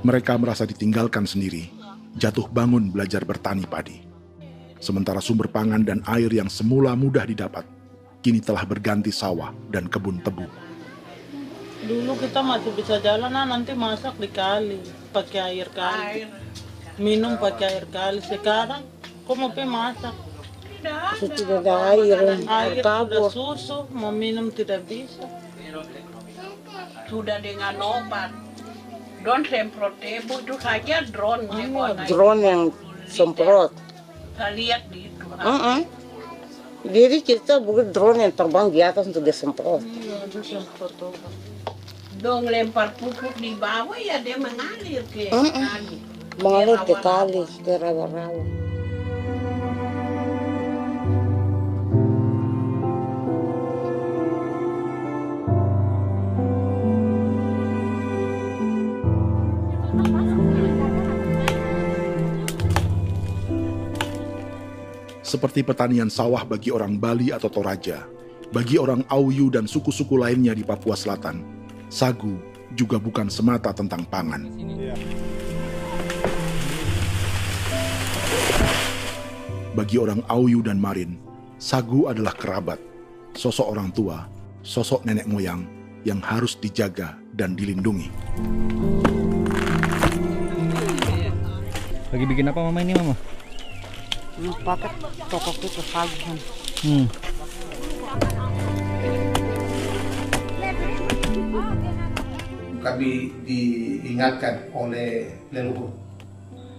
Mereka merasa ditinggalkan sendiri, jatuh bangun belajar bertani padi. Sementara sumber pangan dan air yang semula mudah didapat, kini telah berganti sawah dan kebun tebu. Dulu kita masih bisa jalan, nanti masak di kali, pakai air kali. Minum pakai air kali. Sekarang, kok mau masak? Tidak ada air. Air sudah susu, mau minum tidak bisa. Sudah dengan obat. Drone semprot tebu itu saja drone. Drone yang semprot. Saya lihat di itu. Jadi kita bukan drone yang terbang di atas untuk disemprot. Dong lempar pupuk di bawah ya dia mengalir ke kali. Mengalir ke kali, ke rawa-rawa. Seperti pertanian sawah bagi orang Bali atau Toraja, Bagi orang Auyu dan suku-suku lainnya di Papua Selatan, sagu juga bukan semata tentang pangan. Bagi orang Auyu dan Marin, sagu adalah kerabat, sosok orang tua, sosok nenek moyang yang harus dijaga dan dilindungi. Lagi bikin apa mama ini mama? Pakai tokok itu sagu. Kami diingatkan oleh leluhur,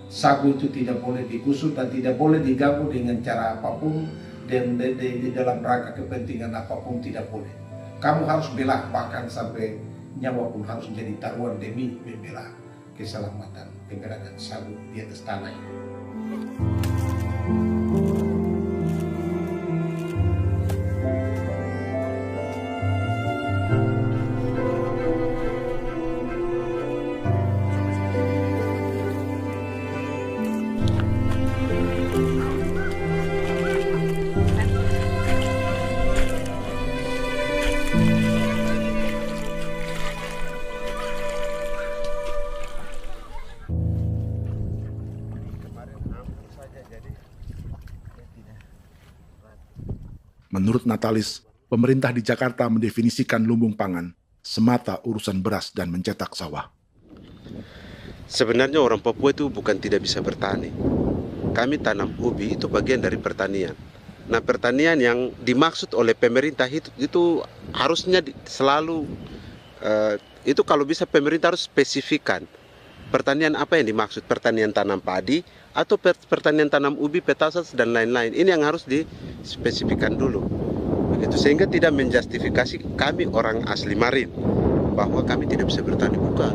sagu itu tidak boleh digusur dan tidak boleh diganggu dengan cara apapun, dan di dalam rangka kepentingan apapun tidak boleh. Kamu harus bela, bahkan sampai nyawa pun harus menjadi taruhan demi membela keselamatan pergerakan sagu di atas tanah ini. Menurut Natalis, pemerintah di Jakarta mendefinisikan lumbung pangan semata urusan beras dan mencetak sawah. Sebenarnya orang Papua itu bukan tidak bisa bertani. Kami tanam ubi itu bagian dari pertanian. Nah, pertanian yang dimaksud oleh pemerintah itu harusnya selalu, itu kalau bisa pemerintah harus spesifikkan. Pertanian apa yang dimaksud? Pertanian tanam padi atau pertanian tanam ubi, petasan dan lain-lain. Ini yang harus dispesifikkan dulu. Begitu, sehingga tidak menjustifikasi kami orang asli Marin bahwa kami tidak bisa bertani. Bukan.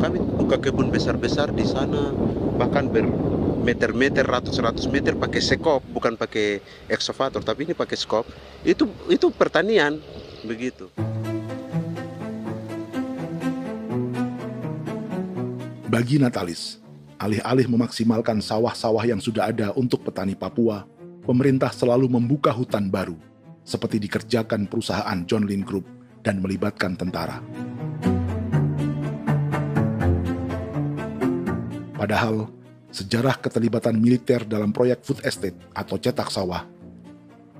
Kami buka kebun besar-besar di sana, bahkan bermeter-meter, ratus-ratus meter pakai sekop, bukan pakai ekskavator, tapi ini pakai skop. Itu pertanian, begitu. Bagi Natalis, alih-alih memaksimalkan sawah-sawah yang sudah ada untuk petani Papua, pemerintah selalu membuka hutan baru, seperti dikerjakan perusahaan John Lynn Group dan melibatkan tentara. Padahal, sejarah keterlibatan militer dalam proyek food estate atau cetak sawah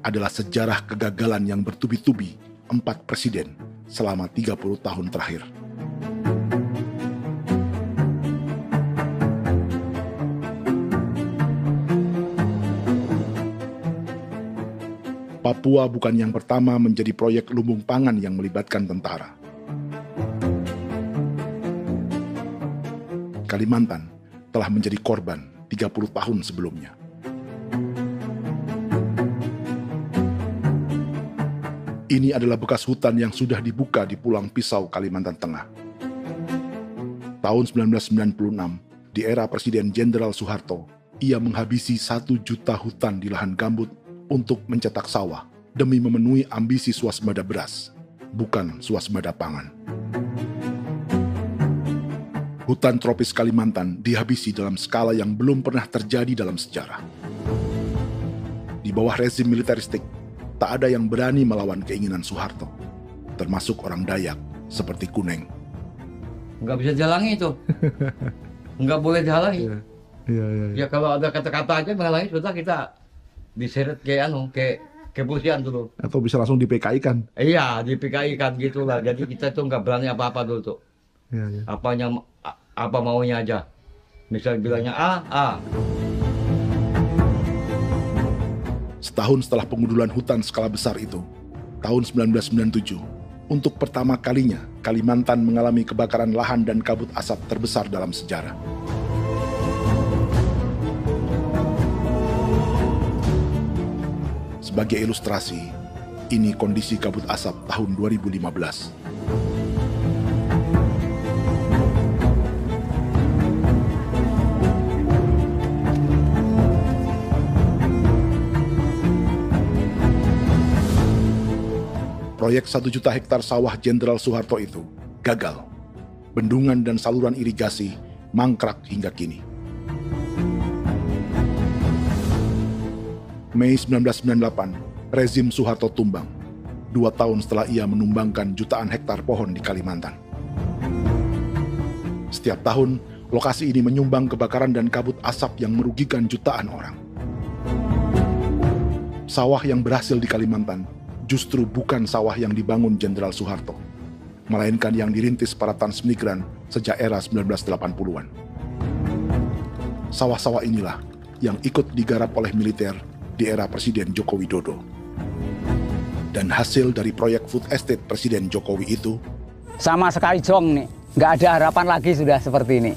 adalah sejarah kegagalan yang bertubi-tubi 4 presiden selama 30 tahun terakhir. Papua bukan yang pertama menjadi proyek lumbung pangan yang melibatkan tentara. Kalimantan telah menjadi korban 30 tahun sebelumnya. Ini adalah bekas hutan yang sudah dibuka di Pulang Pisau, Kalimantan Tengah. Tahun 1996, di era Presiden Jenderal Soeharto, ia menghabisi 1 juta hutan di lahan gambut untuk mencetak sawah demi memenuhi ambisi swasembada beras, bukan swasembada pangan. Hutan tropis Kalimantan dihabisi dalam skala yang belum pernah terjadi dalam sejarah. Di bawah rezim militeristik, tak ada yang berani melawan keinginan Soeharto, termasuk orang Dayak seperti Kuneng. Nggak bisa dihalangi itu. Nggak boleh dihalangi. Ya kalau ada kata-kata aja menghalangi, sudah kita diseret ke kepolisian dulu. Atau bisa langsung di PKI-kan. Iya, di PKI-kan gitulah. Jadi kita tuh nggak berani apa-apa dulu tuh. Apa maunya aja. Misal bilangnya A. Setahun setelah pengundulan hutan skala besar itu, tahun 1997, untuk pertama kalinya Kalimantan mengalami kebakaran lahan dan kabut asap terbesar dalam sejarah. Sebagai ilustrasi, ini kondisi kabut asap tahun 2015. Proyek 1 juta hektar sawah Jenderal Soeharto itu gagal. Bendungan dan saluran irigasi mangkrak hingga kini. Mei 1998, rezim Soeharto tumbang. 2 tahun setelah ia menumbangkan jutaan hektar pohon di Kalimantan. Setiap tahun, lokasi ini menyumbang kebakaran dan kabut asap yang merugikan jutaan orang. Sawah yang berhasil di Kalimantan justru bukan sawah yang dibangun Jenderal Soeharto, melainkan yang dirintis para transmigran sejak era 1980-an. Sawah-sawah inilah yang ikut digarap oleh militer di era Presiden Joko Widodo. Dan hasil dari proyek food estate Presiden Jokowi itu sama sekali jong nih, nggak ada harapan lagi sudah seperti ini.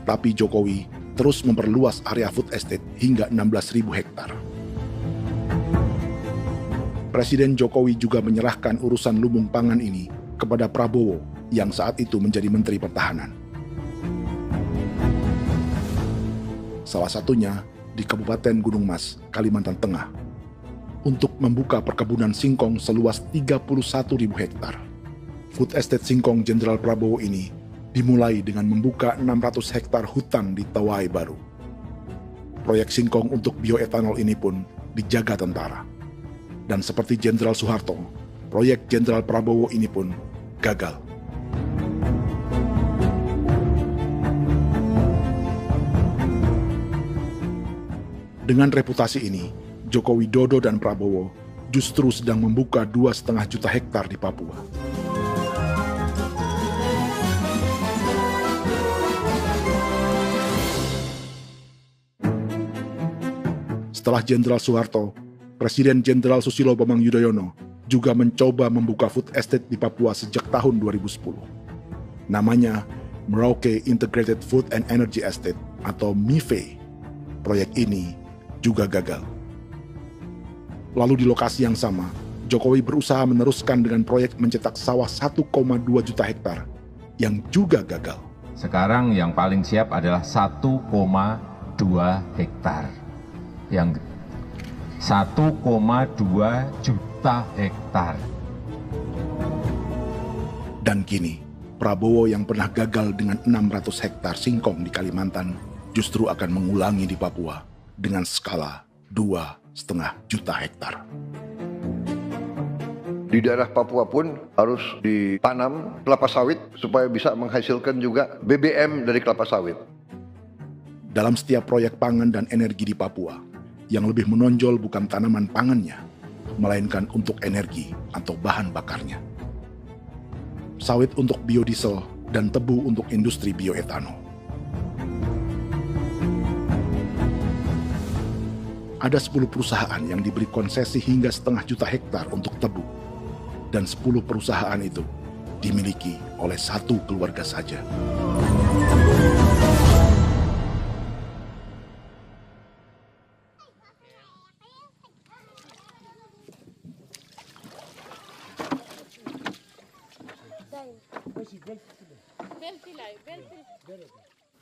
Tapi Jokowi terus memperluas area food estate hingga 16.000 hektar. Presiden Jokowi juga menyerahkan urusan lumbung pangan ini kepada Prabowo yang saat itu menjadi Menteri Pertahanan. Salah satunya di Kabupaten Gunung Mas, Kalimantan Tengah, untuk membuka perkebunan singkong seluas 31.000 hektar. Food estate singkong Jenderal Prabowo ini dimulai dengan membuka 600 hektar hutan di Tawai Baru. Proyek singkong untuk bioetanol ini pun dijaga tentara. Dan seperti Jenderal Soeharto, proyek Jenderal Prabowo ini pun gagal. Dengan reputasi ini, Joko Widodo dan Prabowo justru sedang membuka 2,5 juta hektar di Papua. Setelah Jenderal Soeharto, Presiden Jenderal Susilo Bambang Yudhoyono juga mencoba membuka food estate di Papua sejak tahun 2010. Namanya Merauke Integrated Food and Energy Estate atau MIFE. Proyek ini juga gagal. Lalu di lokasi yang sama, Jokowi berusaha meneruskan dengan proyek mencetak sawah 1,2 juta hektar yang juga gagal. Sekarang yang paling siap adalah 1,2 hektar. Yang 1,2 juta hektar. Dan kini, Prabowo yang pernah gagal dengan 600 hektar singkong di Kalimantan justru akan mengulangi di Papua dengan skala 2,5 juta hektar. Di daerah Papua pun harus ditanam kelapa sawit supaya bisa menghasilkan juga BBM dari kelapa sawit. Dalam setiap proyek pangan dan energi di Papua, yang lebih menonjol bukan tanaman pangannya, melainkan untuk energi atau bahan bakarnya. Sawit untuk biodiesel dan tebu untuk industri bioetanol. Ada 10 perusahaan yang diberi konsesi hingga 0,5 juta hektar untuk tebu. Dan 10 perusahaan itu dimiliki oleh 1 keluarga saja.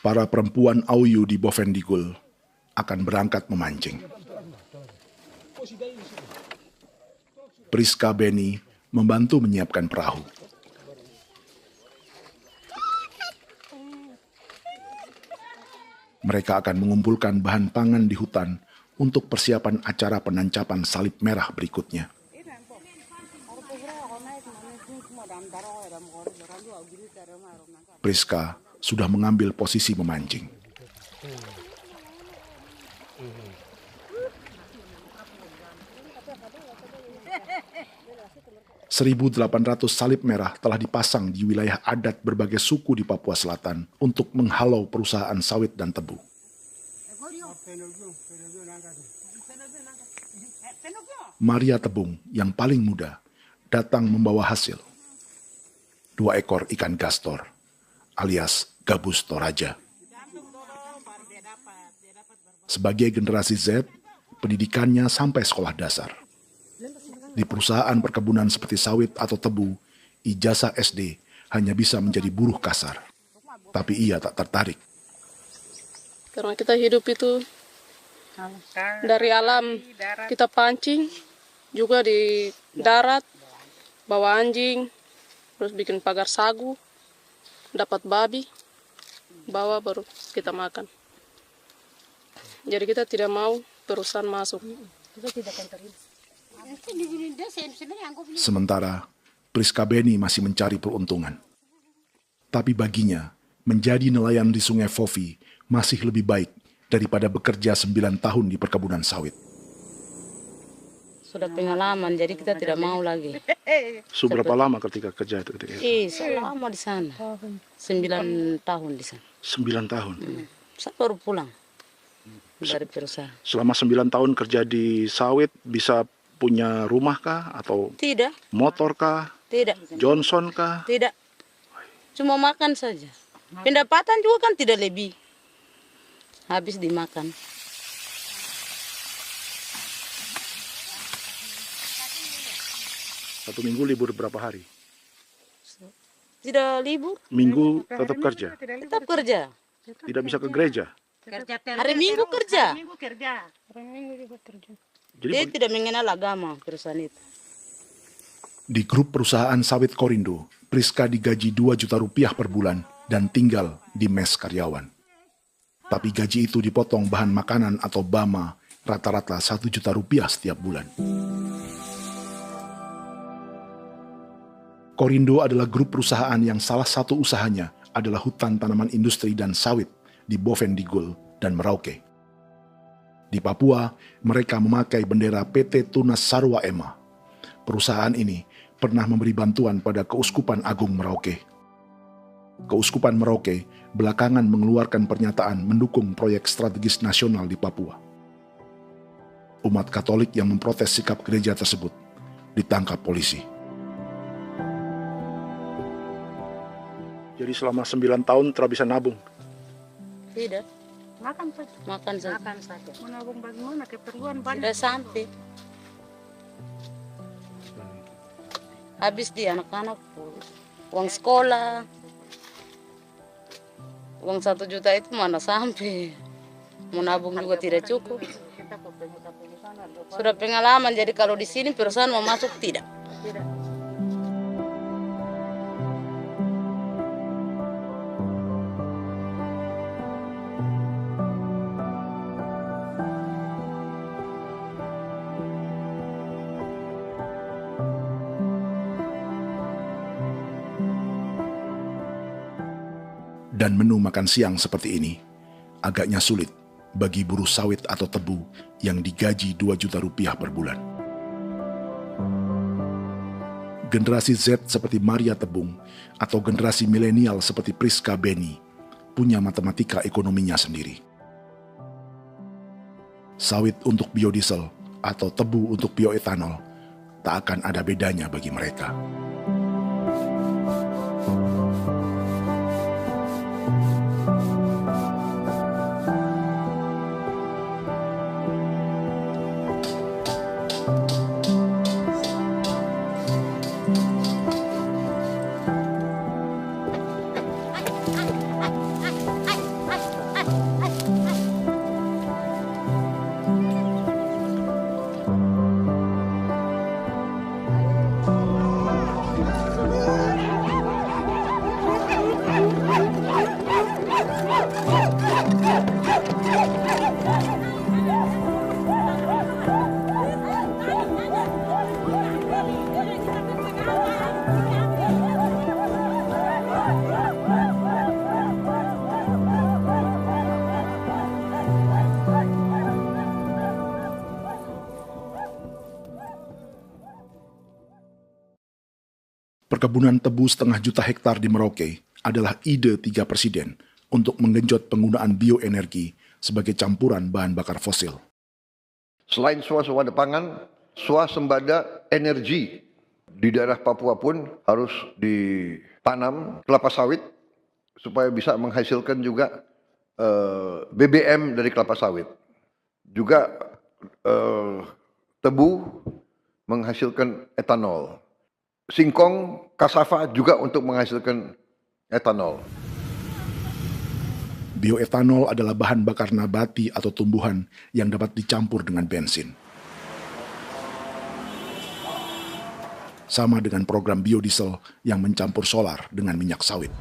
Para perempuan Auyu di Bovendigul akan berangkat memancing. Priska Beni membantu menyiapkan perahu. Mereka akan mengumpulkan bahan pangan di hutan untuk persiapan acara penancapan salib merah berikutnya. Priska sudah mengambil posisi memancing. .800 salib merah telah dipasang di wilayah adat berbagai suku di Papua Selatan untuk menghalau perusahaan sawit dan tebu. Maria Tebung yang paling muda datang membawa hasil. 2 ekor ikan gastor alias gabus toraja. Sebagai generasi Z, pendidikannya sampai sekolah dasar. Di perusahaan perkebunan seperti sawit atau tebu, ijazah SD hanya bisa menjadi buruh kasar. Tapi ia tak tertarik. Karena kita hidup itu dari alam, kita pancing, juga di darat, bawa anjing, terus bikin pagar sagu, dapat babi, bawa baru kita makan. Jadi kita tidak mau perusahaan masuk. Sementara Priska Beni masih mencari peruntungan. Tapi baginya, menjadi nelayan di Sungai Fofi masih lebih baik daripada bekerja 9 tahun di perkebunan sawit. Sudah pengalaman, jadi kita tidak mau lagi. Seberapa lama ketika kerja itu? Selama di sana. 9 tahun di sana. 9 tahun? Saya baru pulang dari perusahaan. Selama 9 tahun kerja di sawit, bisa punya rumah kah? Atau tidak. Motor kah? Tidak. Johnson kah? Tidak. Cuma makan saja. Pendapatan juga kan tidak lebih. Habis dimakan. Satu minggu libur berapa hari? Tidak libur. Minggu tetap kerja? Tetap kerja. Tidak bisa ke gereja? Hari Minggu kerja. Hari Minggu juga kerja. Dia tidak mengenal agama perusahaan itu. Di grup perusahaan sawit Korindo, Priska digaji 2 juta rupiah per bulan dan tinggal di mes karyawan. Tapi gaji itu dipotong bahan makanan atau BAMA rata-rata 1 juta rupiah setiap bulan. Korindo adalah grup perusahaan yang salah satu usahanya adalah hutan tanaman industri dan sawit di Bovendigul dan Merauke. Di Papua, mereka memakai bendera PT Tunas Sarwa Ema. Perusahaan ini pernah memberi bantuan pada Keuskupan Agung Merauke. Keuskupan Merauke belakangan mengeluarkan pernyataan mendukung proyek strategis nasional di Papua. Umat Katolik yang memprotes sikap gereja tersebut ditangkap polisi. Jadi selama 9 tahun tidak bisa nabung? Tidak. Makan saja. Makan saja. Makan saja. Menabung bagaimana? Keperluan banyak. Tidak sampai. Habis di anak-anak uang sekolah. Uang 1 juta itu mana sampai. Mau nabung juga tidak cukup. Sudah pengalaman, jadi kalau di sini perusahaan mau masuk tidak. Dan menu makan siang seperti ini agaknya sulit bagi buruh sawit atau tebu yang digaji 2 juta rupiah per bulan. Generasi Z seperti Maria Tebung atau generasi milenial seperti Priska Beni punya matematika ekonominya sendiri. Sawit untuk biodiesel atau tebu untuk bioetanol tak akan ada bedanya bagi mereka. Perkebunan tebu 1,5 juta hektar di Merauke adalah ide 3 presiden untuk menggenjot penggunaan bioenergi sebagai campuran bahan bakar fosil. Selain swasembada pangan, swasembada energi di daerah Papua pun harus ditanam kelapa sawit supaya bisa menghasilkan juga BBM dari kelapa sawit. Juga tebu menghasilkan etanol. Singkong, kasava juga untuk menghasilkan etanol. Bioetanol adalah bahan bakar nabati atau tumbuhan yang dapat dicampur dengan bensin. Sama dengan program biodiesel yang mencampur solar dengan minyak sawit.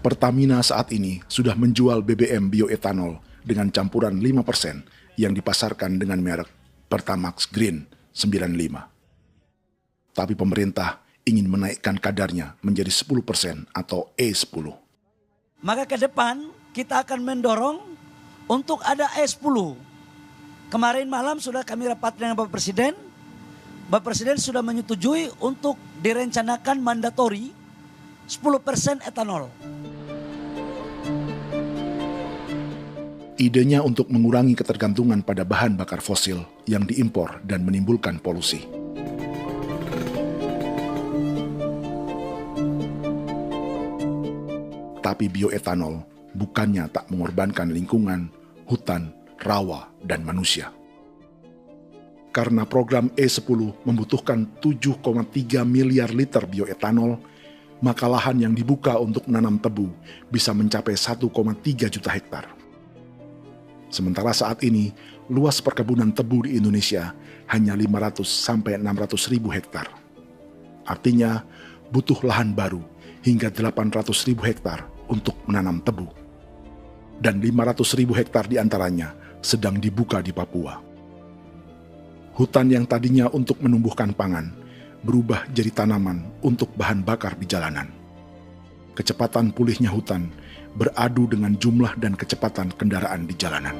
Pertamina saat ini sudah menjual BBM bioetanol dengan campuran 5% yang dipasarkan dengan merek Pertamax Green 95. Tapi pemerintah ingin menaikkan kadarnya menjadi 10% atau E10. Maka ke depan kita akan mendorong untuk ada E10. Kemarin malam sudah kami rapat dengan Bapak Presiden. Bapak Presiden sudah menyetujui untuk direncanakan mandatori 10% etanol. Idenya untuk mengurangi ketergantungan pada bahan bakar fosil yang diimpor dan menimbulkan polusi. Tapi bioetanol bukannya tak mengorbankan lingkungan, hutan, rawa, dan manusia. Karena program E10 membutuhkan 7,3 miliar liter bioetanol, maka lahan yang dibuka untuk menanam tebu bisa mencapai 1,3 juta hektar. Sementara saat ini, luas perkebunan tebu di Indonesia hanya 500 sampai 600 ribu hektar. Artinya, butuh lahan baru hingga 800 ribu hektar untuk menanam tebu. Dan 500 ribu hektar diantaranya sedang dibuka di Papua. Hutan yang tadinya untuk menumbuhkan pangan berubah jadi tanaman untuk bahan bakar di jalanan. Kecepatan pulihnya hutan beradu dengan jumlah dan kecepatan kendaraan di jalanan.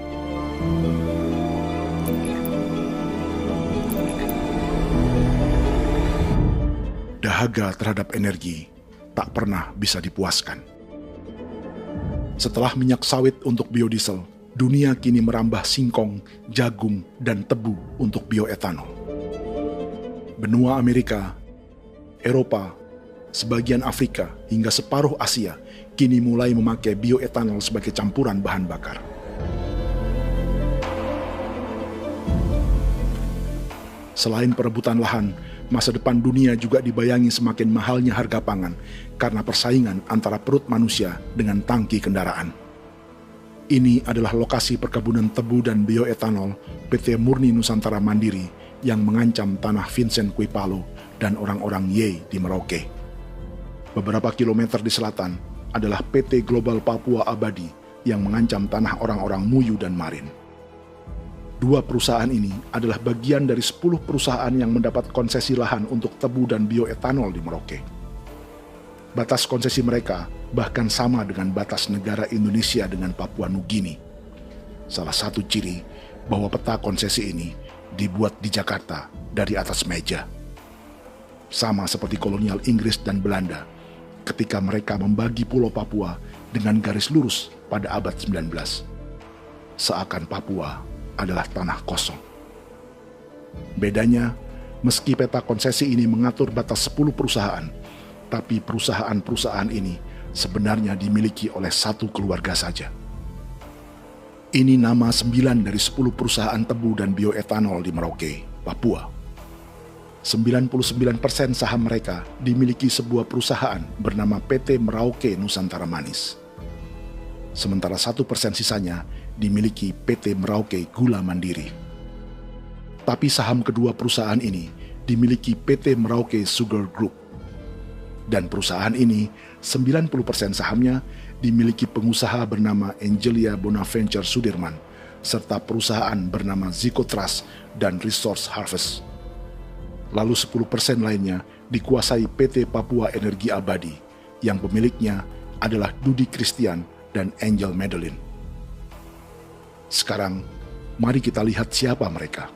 Dahaga terhadap energi tak pernah bisa dipuaskan. Setelah minyak sawit untuk biodiesel, dunia kini merambah singkong, jagung, dan tebu untuk bioetanol. Benua Amerika, Eropa, sebagian Afrika, hingga separuh Asia kini mulai memakai bioetanol sebagai campuran bahan bakar. Selain perebutan lahan, masa depan dunia juga dibayangi semakin mahalnya harga pangan karena persaingan antara perut manusia dengan tangki kendaraan. Ini adalah lokasi perkebunan tebu dan bioetanol PT Murni Nusantara Mandiri yang mengancam tanah Vincent Quipalo dan orang-orang Ye di Merauke. Beberapa kilometer di selatan adalah PT Global Papua Abadi yang mengancam tanah orang-orang Muyu dan Marin. Dua perusahaan ini adalah bagian dari 10 perusahaan yang mendapat konsesi lahan untuk tebu dan bioetanol di Merauke. Batas konsesi mereka bahkan sama dengan batas negara Indonesia dengan Papua Nugini. Salah satu ciri bahwa peta konsesi ini dibuat di Jakarta dari atas meja. Sama seperti kolonial Inggris dan Belanda ketika mereka membagi Pulau Papua dengan garis lurus pada abad 19. Seakan Papua adalah tanah kosong. Bedanya, meski peta konsesi ini mengatur batas 10 perusahaan, tapi perusahaan-perusahaan ini sebenarnya dimiliki oleh satu keluarga saja. Ini nama 9 dari 10 perusahaan tebu dan bioetanol di Merauke, Papua. 99% saham mereka dimiliki sebuah perusahaan bernama PT Merauke Nusantara Manis. Sementara 1% sisanya dimiliki PT Merauke Gula Mandiri. Tapi saham kedua perusahaan ini dimiliki PT Merauke Sugar Group. Dan perusahaan ini, 90% sahamnya dimiliki pengusaha bernama Angelia Bonaventure Sudirman, serta perusahaan bernama Zico Trust dan Resource Harvest. Lalu 10% lainnya dikuasai PT Papua Energi Abadi, yang pemiliknya adalah Dudi Christian dan Angel Madeline. Sekarang, mari kita lihat siapa mereka.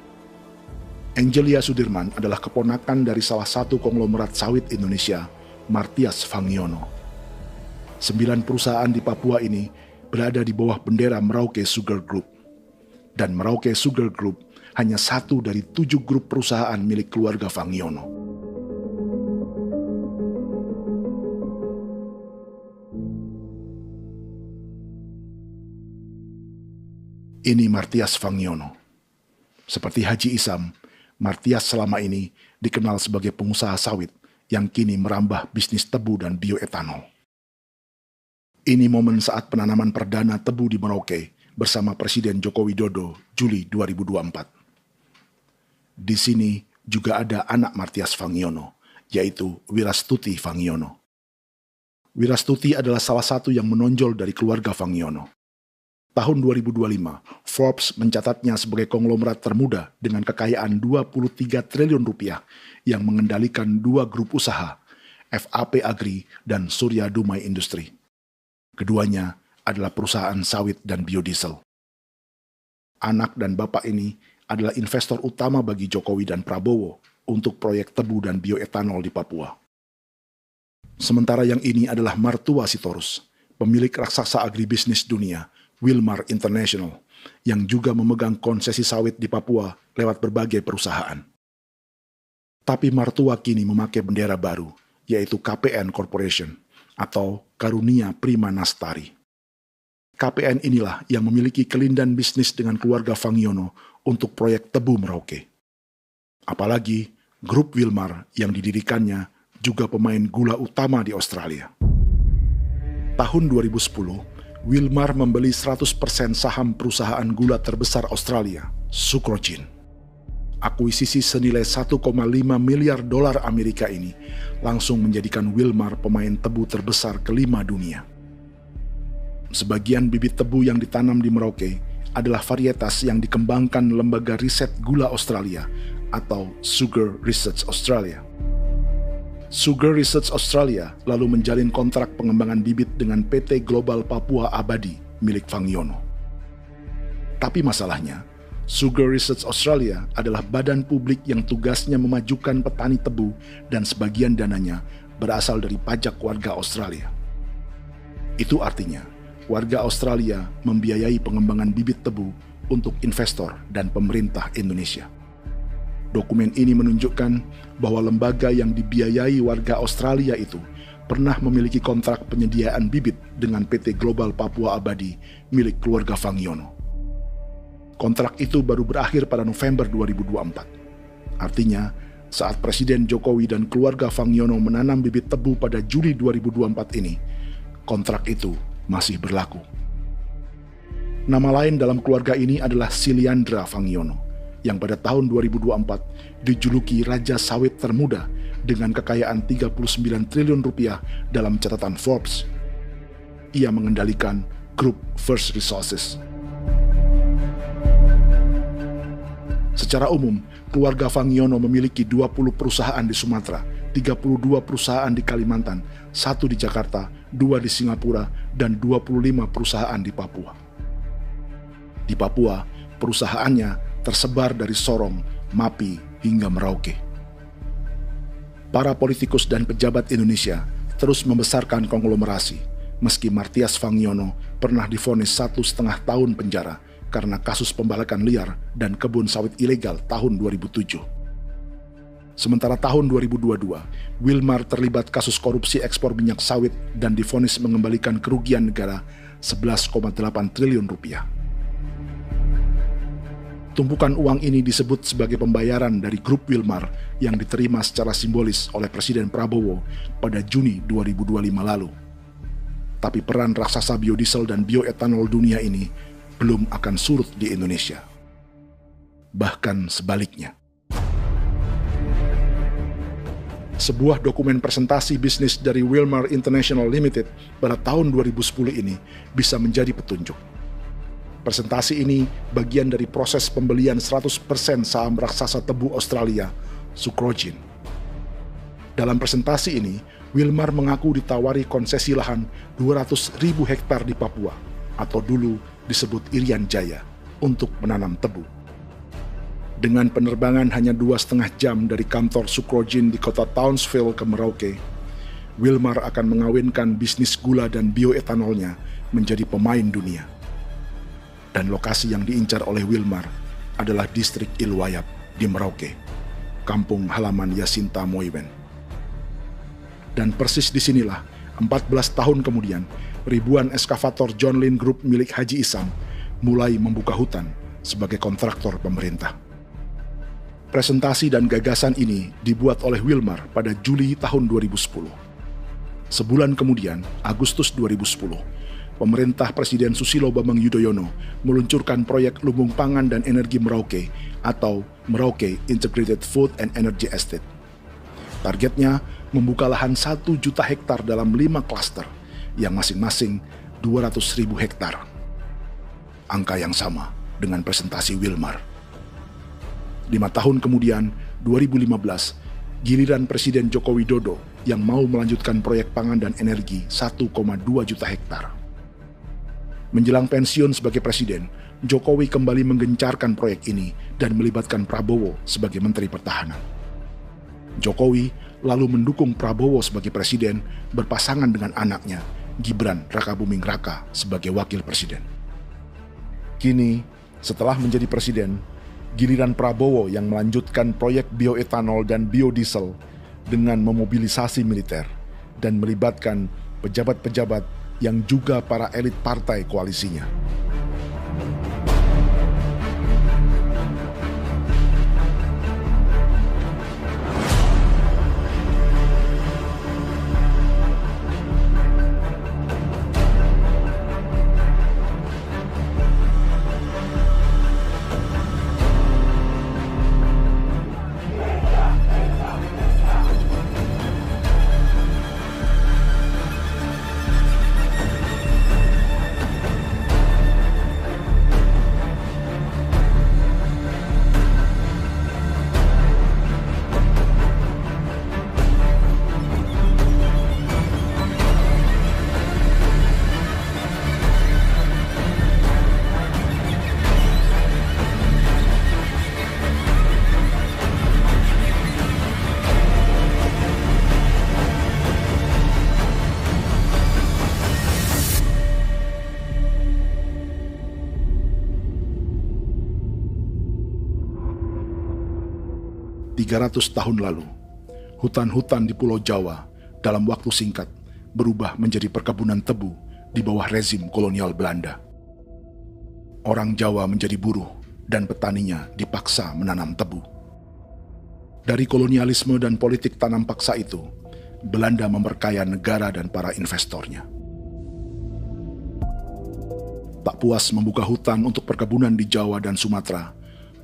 Angelia Sudirman adalah keponakan dari salah satu konglomerat sawit Indonesia, Martias Fangiono. 9 perusahaan di Papua ini berada di bawah bendera Merauke Sugar Group. Dan Merauke Sugar Group hanya satu dari 7 grup perusahaan milik keluarga Fangiono. Ini Martias Fangiono. Seperti Haji Isam, Martias selama ini dikenal sebagai pengusaha sawit yang kini merambah bisnis tebu dan bioetanol. Ini momen saat penanaman perdana tebu di Merauke bersama Presiden Joko Widodo Juli 2024. Di sini juga ada anak Martias Fangiono, yaitu Wirastuti Fangiono. Wirastuti adalah salah satu yang menonjol dari keluarga Fangiono. Tahun 2025, Forbes mencatatnya sebagai konglomerat termuda dengan kekayaan 23 triliun rupiah yang mengendalikan 2 grup usaha, FAP Agri dan Surya Dumai Industri. Keduanya adalah perusahaan sawit dan biodiesel. Anak dan bapak ini adalah investor utama bagi Jokowi dan Prabowo untuk proyek tebu dan bioetanol di Papua. Sementara yang ini adalah mertua Sitorus, pemilik raksasa agribisnis dunia, Wilmar International, yang juga memegang konsesi sawit di Papua lewat berbagai perusahaan. Tapi mertua kini memakai bendera baru, yaitu KPN Corporation atau Karunia Prima Nastari. KPN inilah yang memiliki kelindan bisnis dengan keluarga Fangiono untuk proyek tebu Merauke. Apalagi grup Wilmar yang didirikannya juga pemain gula utama di Australia. Tahun 2010, Wilmar membeli 100% saham perusahaan gula terbesar Australia, Sucrogin. Akuisisi senilai 1,5 miliar dolar Amerika ini langsung menjadikan Wilmar pemain tebu terbesar kelima dunia. Sebagian bibit tebu yang ditanam di Merauke adalah varietas yang dikembangkan Lembaga Riset Gula Australia atau Sugar Research Australia. Sugar Research Australia lalu menjalin kontrak pengembangan bibit dengan PT Global Papua Abadi milik Fangiono. Tapi masalahnya, Sugar Research Australia adalah badan publik yang tugasnya memajukan petani tebu dan sebagian dananya berasal dari pajak warga Australia. Itu artinya, warga Australia membiayai pengembangan bibit tebu untuk investor dan pemerintah Indonesia. Dokumen ini menunjukkan bahwa lembaga yang dibiayai warga Australia itu pernah memiliki kontrak penyediaan bibit dengan PT Global Papua Abadi milik keluarga Fangiono. Kontrak itu baru berakhir pada November 2024. Artinya, saat Presiden Jokowi dan keluarga Fangiono menanam bibit tebu pada Juli 2024 ini, kontrak itu masih berlaku. Nama lain dalam keluarga ini adalah Siliandra Fangiono, yang pada tahun 2024 dijuluki Raja Sawit Termuda dengan kekayaan 39 triliun rupiah dalam catatan Forbes. Ia mengendalikan grup First Resources. Secara umum, keluarga Fangiono memiliki 20 perusahaan di Sumatera, 32 perusahaan di Kalimantan, 1 di Jakarta, 2 di Singapura, dan 25 perusahaan di Papua. Di Papua, perusahaannya tersebar dari Sorong, Mapi, hingga Merauke. Para politikus dan pejabat Indonesia terus membesarkan konglomerasi, meski Martias Fangiono pernah divonis 1,5 tahun penjara karena kasus pembalakan liar dan kebun sawit ilegal tahun 2007. Sementara tahun 2022, Wilmar terlibat kasus korupsi ekspor minyak sawit dan divonis mengembalikan kerugian negara 11,8 triliun rupiah. Tumpukan uang ini disebut sebagai pembayaran dari grup Wilmar yang diterima secara simbolis oleh Presiden Prabowo pada Juni 2025 lalu. Tapi peran raksasa biodiesel dan bioetanol dunia ini belum akan surut di Indonesia. Bahkan sebaliknya. Sebuah dokumen presentasi bisnis dari Wilmar International Limited pada tahun 2010 ini bisa menjadi petunjuk. Presentasi ini bagian dari proses pembelian 100% saham raksasa tebu Australia, Sucrogin. Dalam presentasi ini, Wilmar mengaku ditawari konsesi lahan 200.000 hektar di Papua, atau dulu disebut Irian Jaya, untuk menanam tebu. Dengan penerbangan hanya 2,5 jam dari kantor Sucrogin di kota Townsville ke Merauke, Wilmar akan mengawinkan bisnis gula dan bioetanolnya menjadi pemain dunia. Dan lokasi yang diincar oleh Wilmar adalah distrik Ilwayap di Merauke, kampung halaman Yasinta Moiwen. Dan persis disinilah, 14 tahun kemudian, ribuan eskavator John Lynn Group milik Haji Isam mulai membuka hutan sebagai kontraktor pemerintah. Presentasi dan gagasan ini dibuat oleh Wilmar pada Juli tahun 2010. Sebulan kemudian, Agustus 2010, pemerintah Presiden Susilo Bambang Yudhoyono meluncurkan proyek Lumbung Pangan dan Energi Merauke atau Merauke Integrated Food and Energy Estate. Targetnya membuka lahan 1 juta hektar dalam 5 klaster yang masing-masing 200.000 hektar. Angka yang sama dengan presentasi Wilmar. 5 tahun kemudian, 2015, giliran Presiden Joko Widodo yang mau melanjutkan proyek pangan dan energi 1,2 juta hektar. Menjelang pensiun sebagai presiden, Jokowi kembali menggencarkan proyek ini dan melibatkan Prabowo sebagai Menteri Pertahanan. Jokowi lalu mendukung Prabowo sebagai presiden berpasangan dengan anaknya, Gibran Rakabuming Raka sebagai wakil presiden. Kini, setelah menjadi presiden, giliran Prabowo yang melanjutkan proyek bioetanol dan biodiesel dengan memobilisasi militer dan melibatkan pejabat-pejabat yang juga para elit partai koalisinya. ...300 tahun lalu, hutan-hutan di Pulau Jawa dalam waktu singkat berubah menjadi perkebunan tebu di bawah rezim kolonial Belanda. Orang Jawa menjadi buruh dan petaninya dipaksa menanam tebu. Dari kolonialisme dan politik tanam paksa itu, Belanda memperkaya negara dan para investornya. Tak puas membuka hutan untuk perkebunan di Jawa dan Sumatera,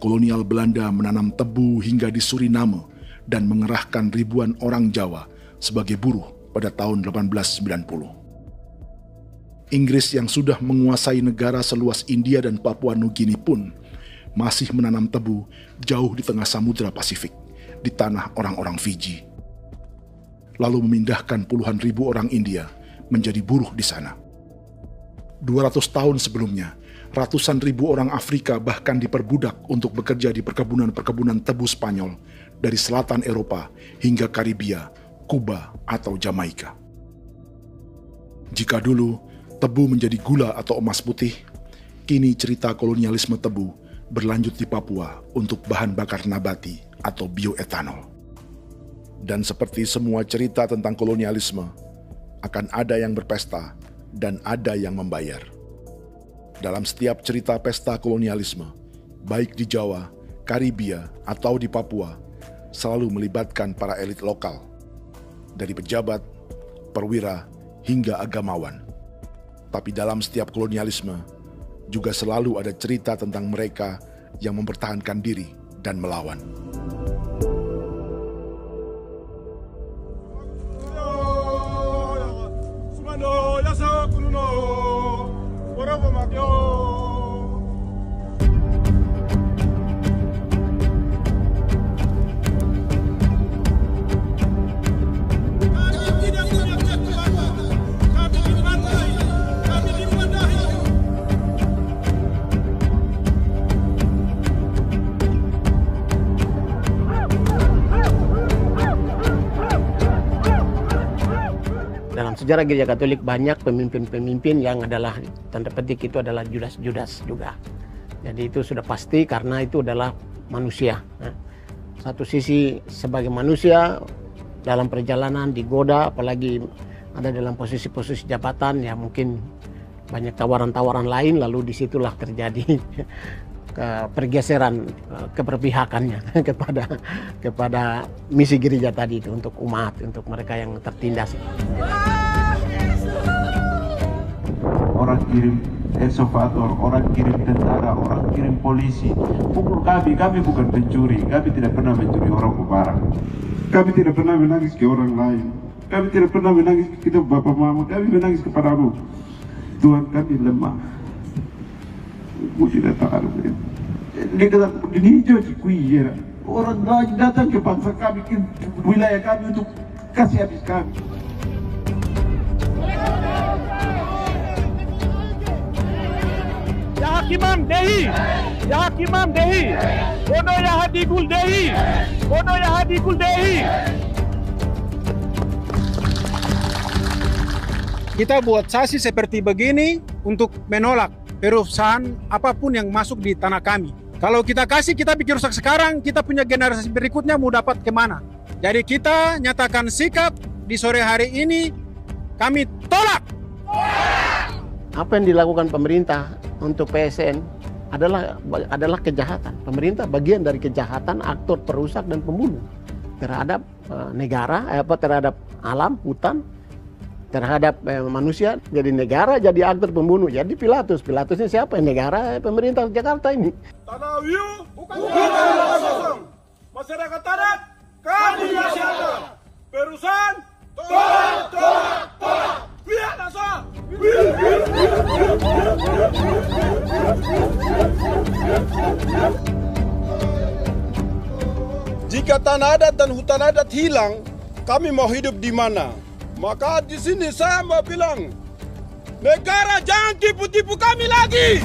kolonial Belanda menanam tebu hingga di Suriname dan mengerahkan ribuan orang Jawa sebagai buruh pada tahun 1890. Inggris yang sudah menguasai negara seluas India dan Papua Nugini pun masih menanam tebu jauh di tengah Samudra Pasifik, di tanah orang-orang Fiji. Lalu memindahkan puluhan ribu orang India menjadi buruh di sana. 200 tahun sebelumnya, ratusan ribu orang Afrika bahkan diperbudak untuk bekerja di perkebunan-perkebunan tebu Spanyol dari selatan Eropa hingga Karibia, Kuba, atau Jamaika. Jika dulu tebu menjadi gula atau emas putih, kini cerita kolonialisme tebu berlanjut di Papua untuk bahan bakar nabati atau bioetanol. Dan seperti semua cerita tentang kolonialisme, akan ada yang berpesta dan ada yang membayar. Dalam setiap cerita pesta kolonialisme, baik di Jawa, Karibia, atau di Papua, selalu melibatkan para elit lokal, dari pejabat, perwira, hingga agamawan. Tapi dalam setiap kolonialisme, juga selalu ada cerita tentang mereka yang mempertahankan diri dan melawan. Dalam sejarah Gereja Katolik banyak pemimpin-pemimpin yang adalah tanda petik itu adalah Judas-Judas juga. Jadi itu sudah pasti karena itu adalah manusia. Satu sisi sebagai manusia dalam perjalanan digoda, apalagi ada dalam posisi-posisi jabatan ya mungkin banyak tawaran-tawaran lain, lalu disitulah terjadi pergeseran keberpihakannya kepada misi gereja tadi itu untuk umat, untuk mereka yang tertindas. Orang kirim ekskuvator, orang kirim tentara, orang kirim polisi. Pukul kami bukan pencuri, kami tidak pernah mencuri orang barang. Kami tidak pernah menangis ke orang lain. Kami tidak pernah menangis ke kita Bapak Mama, kami menangis kepadamu. Tuhan, kami lemah. sudah tahu. Di hijau Cikuya, orang datang ke bangsa kami, ke wilayah kami untuk kasih habis kami. Ya Hakimam Dehi, Ya Hakimam Dehi, Bono Ya Hadikul Dehi, Bono Ya Hadikul Dehi. Kita buat sasi seperti begini untuk menolak perusahaan apapun yang masuk di tanah kami. Kalau kita kasih, kita bikin rusak sekarang, kita punya generasi berikutnya mau dapat kemana. Jadi kita nyatakan sikap di sore hari ini, kami tolak. Apa yang dilakukan pemerintah untuk PSN adalah kejahatan. Pemerintah bagian dari kejahatan, aktor perusak dan pembunuh terhadap negara, terhadap alam, hutan, terhadap manusia. Jadi negara jadi aktor pembunuh. Jadi Pilatusnya siapa? Negara, pemerintah Jakarta ini. Tanah Wiu bukan tanah kosong. Masyarakat adat kami masyarakat. Perusahaan tolak. Biar asal. Jika tanah adat dan hutan adat hilang, kami mau hidup di mana? Maka di sini saya mau bilang, negara jangan tipu-tipu kami lagi.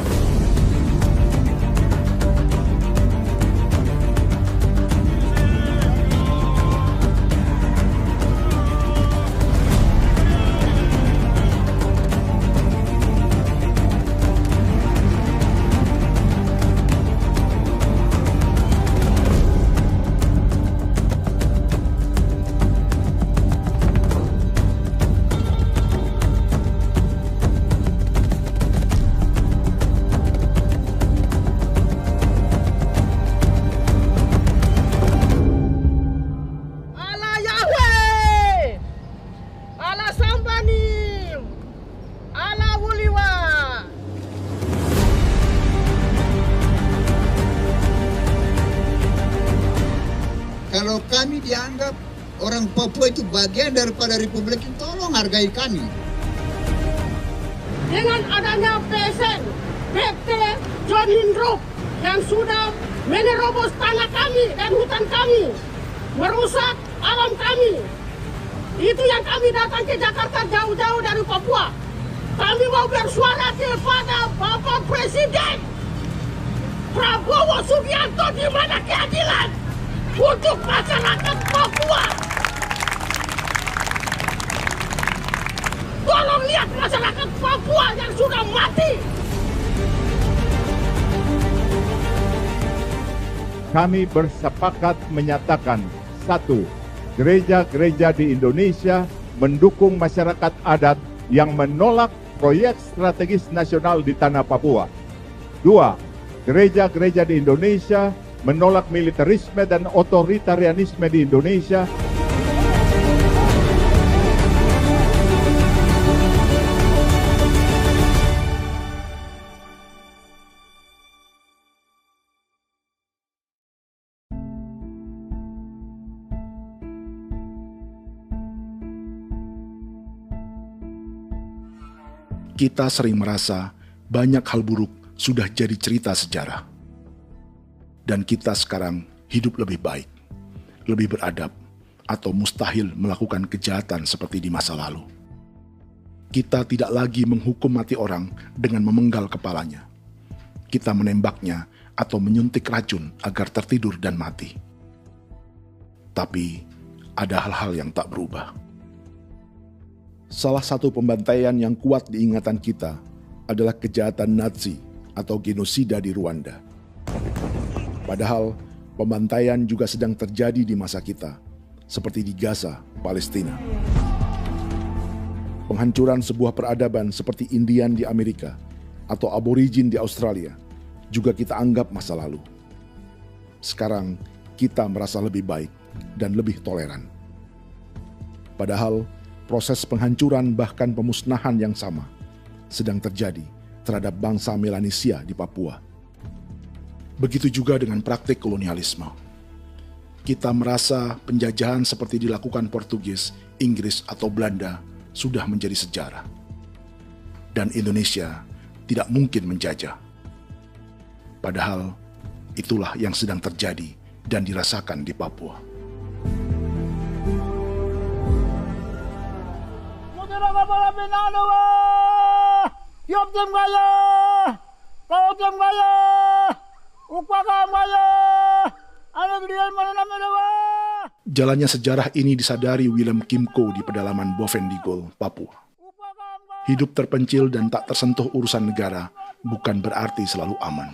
Kalau kami dianggap orang Papua itu bagian daripada Republik ini, tolong hargai kami. Dengan adanya PSN, PT John Lindrop yang sudah menerobos tanah kami dan hutan kami, merusak alam kami. Itu yang kami datang ke Jakarta jauh-jauh dari Papua. Kami mau bersuara kepada Bapak Presiden Prabowo Subianto, di mana keadilan untuk masyarakat Papua. Tolong lihat masyarakat Papua yang sudah mati. Kami bersepakat menyatakan, 1. Gereja-gereja di Indonesia mendukung masyarakat adat yang menolak proyek strategis nasional di tanah Papua. 2. Gereja-gereja di Indonesia menolak militerisme dan otoritarianisme di Indonesia. Kita sering merasa banyak hal buruk sudah jadi cerita sejarah. Dan kita sekarang hidup lebih baik, lebih beradab, atau mustahil melakukan kejahatan seperti di masa lalu. Kita tidak lagi menghukum mati orang dengan memenggal kepalanya. Kita menembaknya atau menyuntik racun agar tertidur dan mati. Tapi ada hal-hal yang tak berubah. Salah satu pembantaian yang kuat di ingatan kita adalah kejahatan Nazi atau genosida di Rwanda. Padahal pembantaian juga sedang terjadi di masa kita, seperti di Gaza, Palestina. Penghancuran sebuah peradaban seperti Indian di Amerika atau aborigin di Australia juga kita anggap masa lalu. Sekarang kita merasa lebih baik dan lebih toleran. Padahal proses penghancuran bahkan pemusnahan yang sama sedang terjadi terhadap bangsa Melanesia di Papua. Begitu juga dengan praktik kolonialisme. Kita merasa penjajahan seperti dilakukan Portugis, Inggris, atau Belanda sudah menjadi sejarah. Dan Indonesia tidak mungkin menjajah. Padahal itulah yang sedang terjadi dan dirasakan di Papua. Jalannya sejarah ini disadari Willem Kimco di pedalaman Bovendigol, Papua. Hidup terpencil dan tak tersentuh urusan negara bukan berarti selalu aman.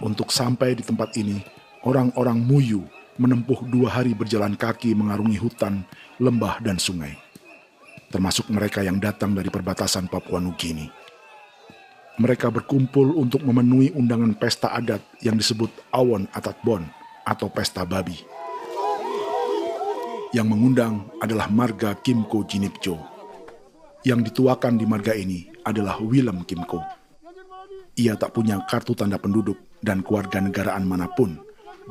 Untuk sampai di tempat ini, orang-orang Muyu menempuh 2 hari berjalan kaki mengarungi hutan, lembah, dan sungai. Termasuk mereka yang datang dari perbatasan Papua Nugini. Mereka berkumpul untuk memenuhi undangan pesta adat yang disebut Awon Atatbon atau Pesta Babi. Yang mengundang adalah marga Kimco Jinipjo. Yang dituakan di marga ini adalah Willem Kimco. Ia tak punya kartu tanda penduduk dan kewarganegaraan manapun,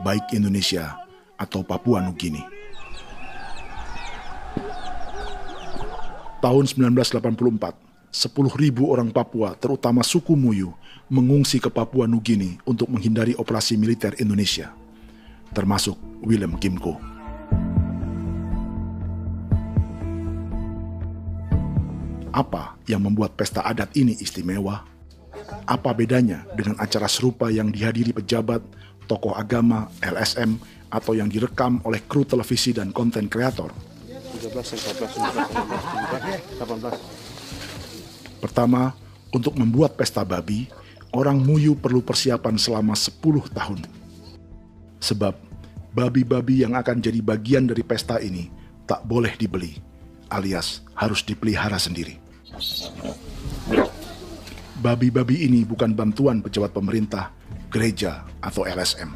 baik Indonesia atau Papua Nugini. Tahun 1984, 10.000 orang Papua, terutama suku Muyu, mengungsi ke Papua Nugini untuk menghindari operasi militer Indonesia, termasuk Willem Kimco. Apa yang membuat pesta adat ini istimewa? Apa bedanya dengan acara serupa yang dihadiri pejabat, tokoh agama, LSM, atau yang direkam oleh kru televisi dan konten kreator? 18. Pertama, untuk membuat pesta babi, orang Muyu perlu persiapan selama 10 tahun. Sebab, babi-babi yang akan jadi bagian dari pesta ini tak boleh dibeli, alias harus dipelihara sendiri. Babi-babi ini bukan bantuan pejabat pemerintah, gereja, atau LSM.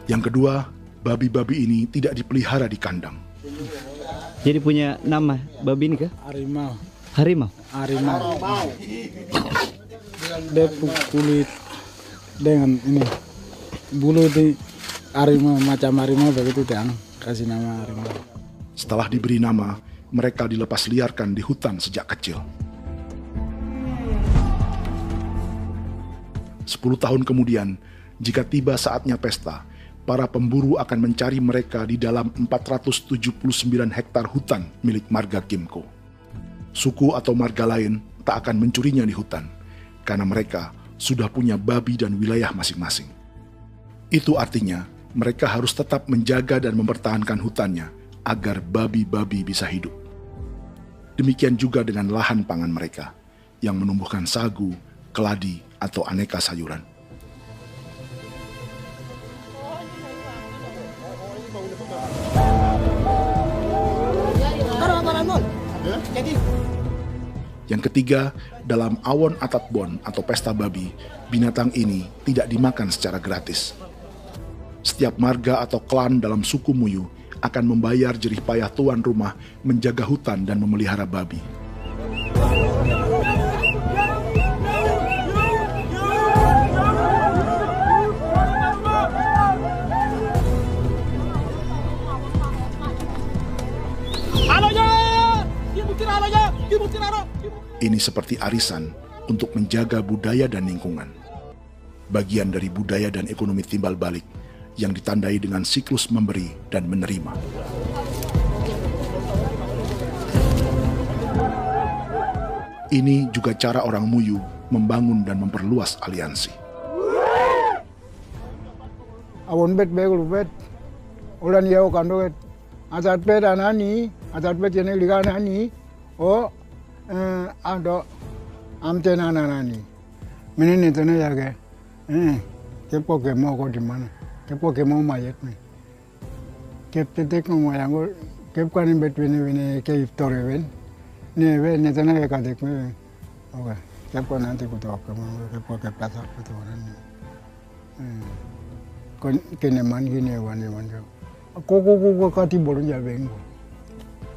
Yang kedua, babi-babi ini tidak dipelihara di kandang. Jadi punya nama babi ini kah? Harimau. Harimau? Harimau. Dia kulit dengan ini bulu di harimau, macam harimau begitu yang kasih nama harimau. Setelah diberi nama, mereka dilepas liarkan di hutan sejak kecil. 10 tahun kemudian, jika tiba saatnya pesta, para pemburu akan mencari mereka di dalam 479 hektar hutan milik marga Kimco. Suku atau marga lain tak akan mencurinya di hutan, karena mereka sudah punya babi dan wilayah masing-masing. Itu artinya mereka harus tetap menjaga dan mempertahankan hutannya agar babi-babi bisa hidup. Demikian juga dengan lahan pangan mereka, yang menumbuhkan sagu, keladi, atau aneka sayuran. Yang ketiga, dalam Awon Atatbon atau pesta babi, binatang ini tidak dimakan secara gratis. Setiap marga atau klan dalam suku Muyu akan membayar jerih payah tuan rumah menjaga hutan dan memelihara babi. Ini seperti arisan untuk menjaga budaya dan lingkungan. Bagian dari budaya dan ekonomi timbal balik yang ditandai dengan siklus memberi dan menerima. Ini juga cara orang Muyu membangun dan memperluas aliansi. Awon bet begul bet, ulan yau kando bet, asat bet anani, asat bet jenek liga anani, ado amten anani, menini tene yage, kepo kemo ko di mana. Kepo kemo mayat nih. Kep tetek no mayango kep kanin betwene ke iftore wen. Ne wen ne tanah ka dek me. Oke. Kep ko nanti ku tok kemo kepo kep pasak itu orang. Kon kene man gini wane wane. Koko kati bolon ja bengo.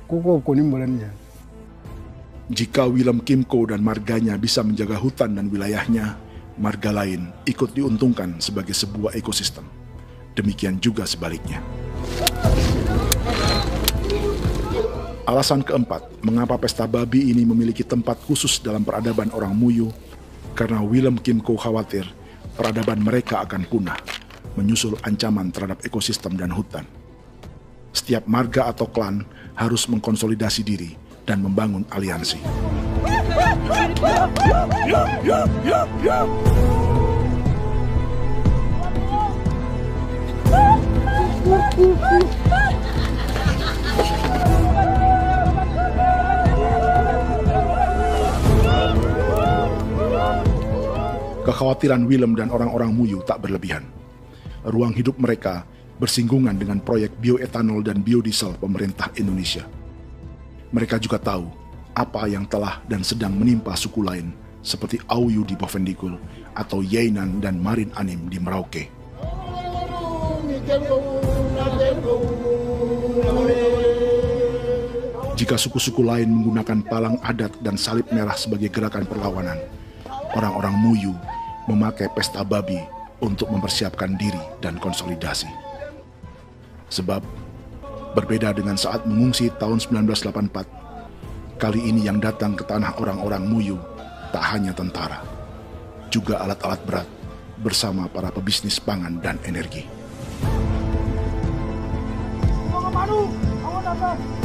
Koko kuning bolon ja. Jika Willem Kimco dan marganya bisa menjaga hutan dan wilayahnya, marga lain ikut diuntungkan sebagai sebuah ekosistem. Demikian juga sebaliknya. Alasan keempat, mengapa pesta babi ini memiliki tempat khusus dalam peradaban orang Muyu, karena Willem Kimco khawatir peradaban mereka akan punah, menyusul ancaman terhadap ekosistem dan hutan. Setiap marga atau klan harus mengkonsolidasi diri dan membangun aliansi. Kekhawatiran Willem dan orang-orang Muyu tak berlebihan. Ruang hidup mereka bersinggungan dengan proyek bioetanol dan biodiesel pemerintah Indonesia. Mereka juga tahu apa yang telah dan sedang menimpa suku lain seperti Auyu di Bovendikul atau Yainan dan Marin Anim di Merauke. Jika suku-suku lain menggunakan palang adat dan salib merah sebagai gerakan perlawanan, orang-orang Muyu memakai pesta babi untuk mempersiapkan diri dan konsolidasi. Sebab, berbeda dengan saat mengungsi tahun 1984, kali ini yang datang ke tanah orang-orang Muyu tak hanya tentara, juga alat-alat berat bersama para pebisnis pangan dan energi. Manu, awan atas.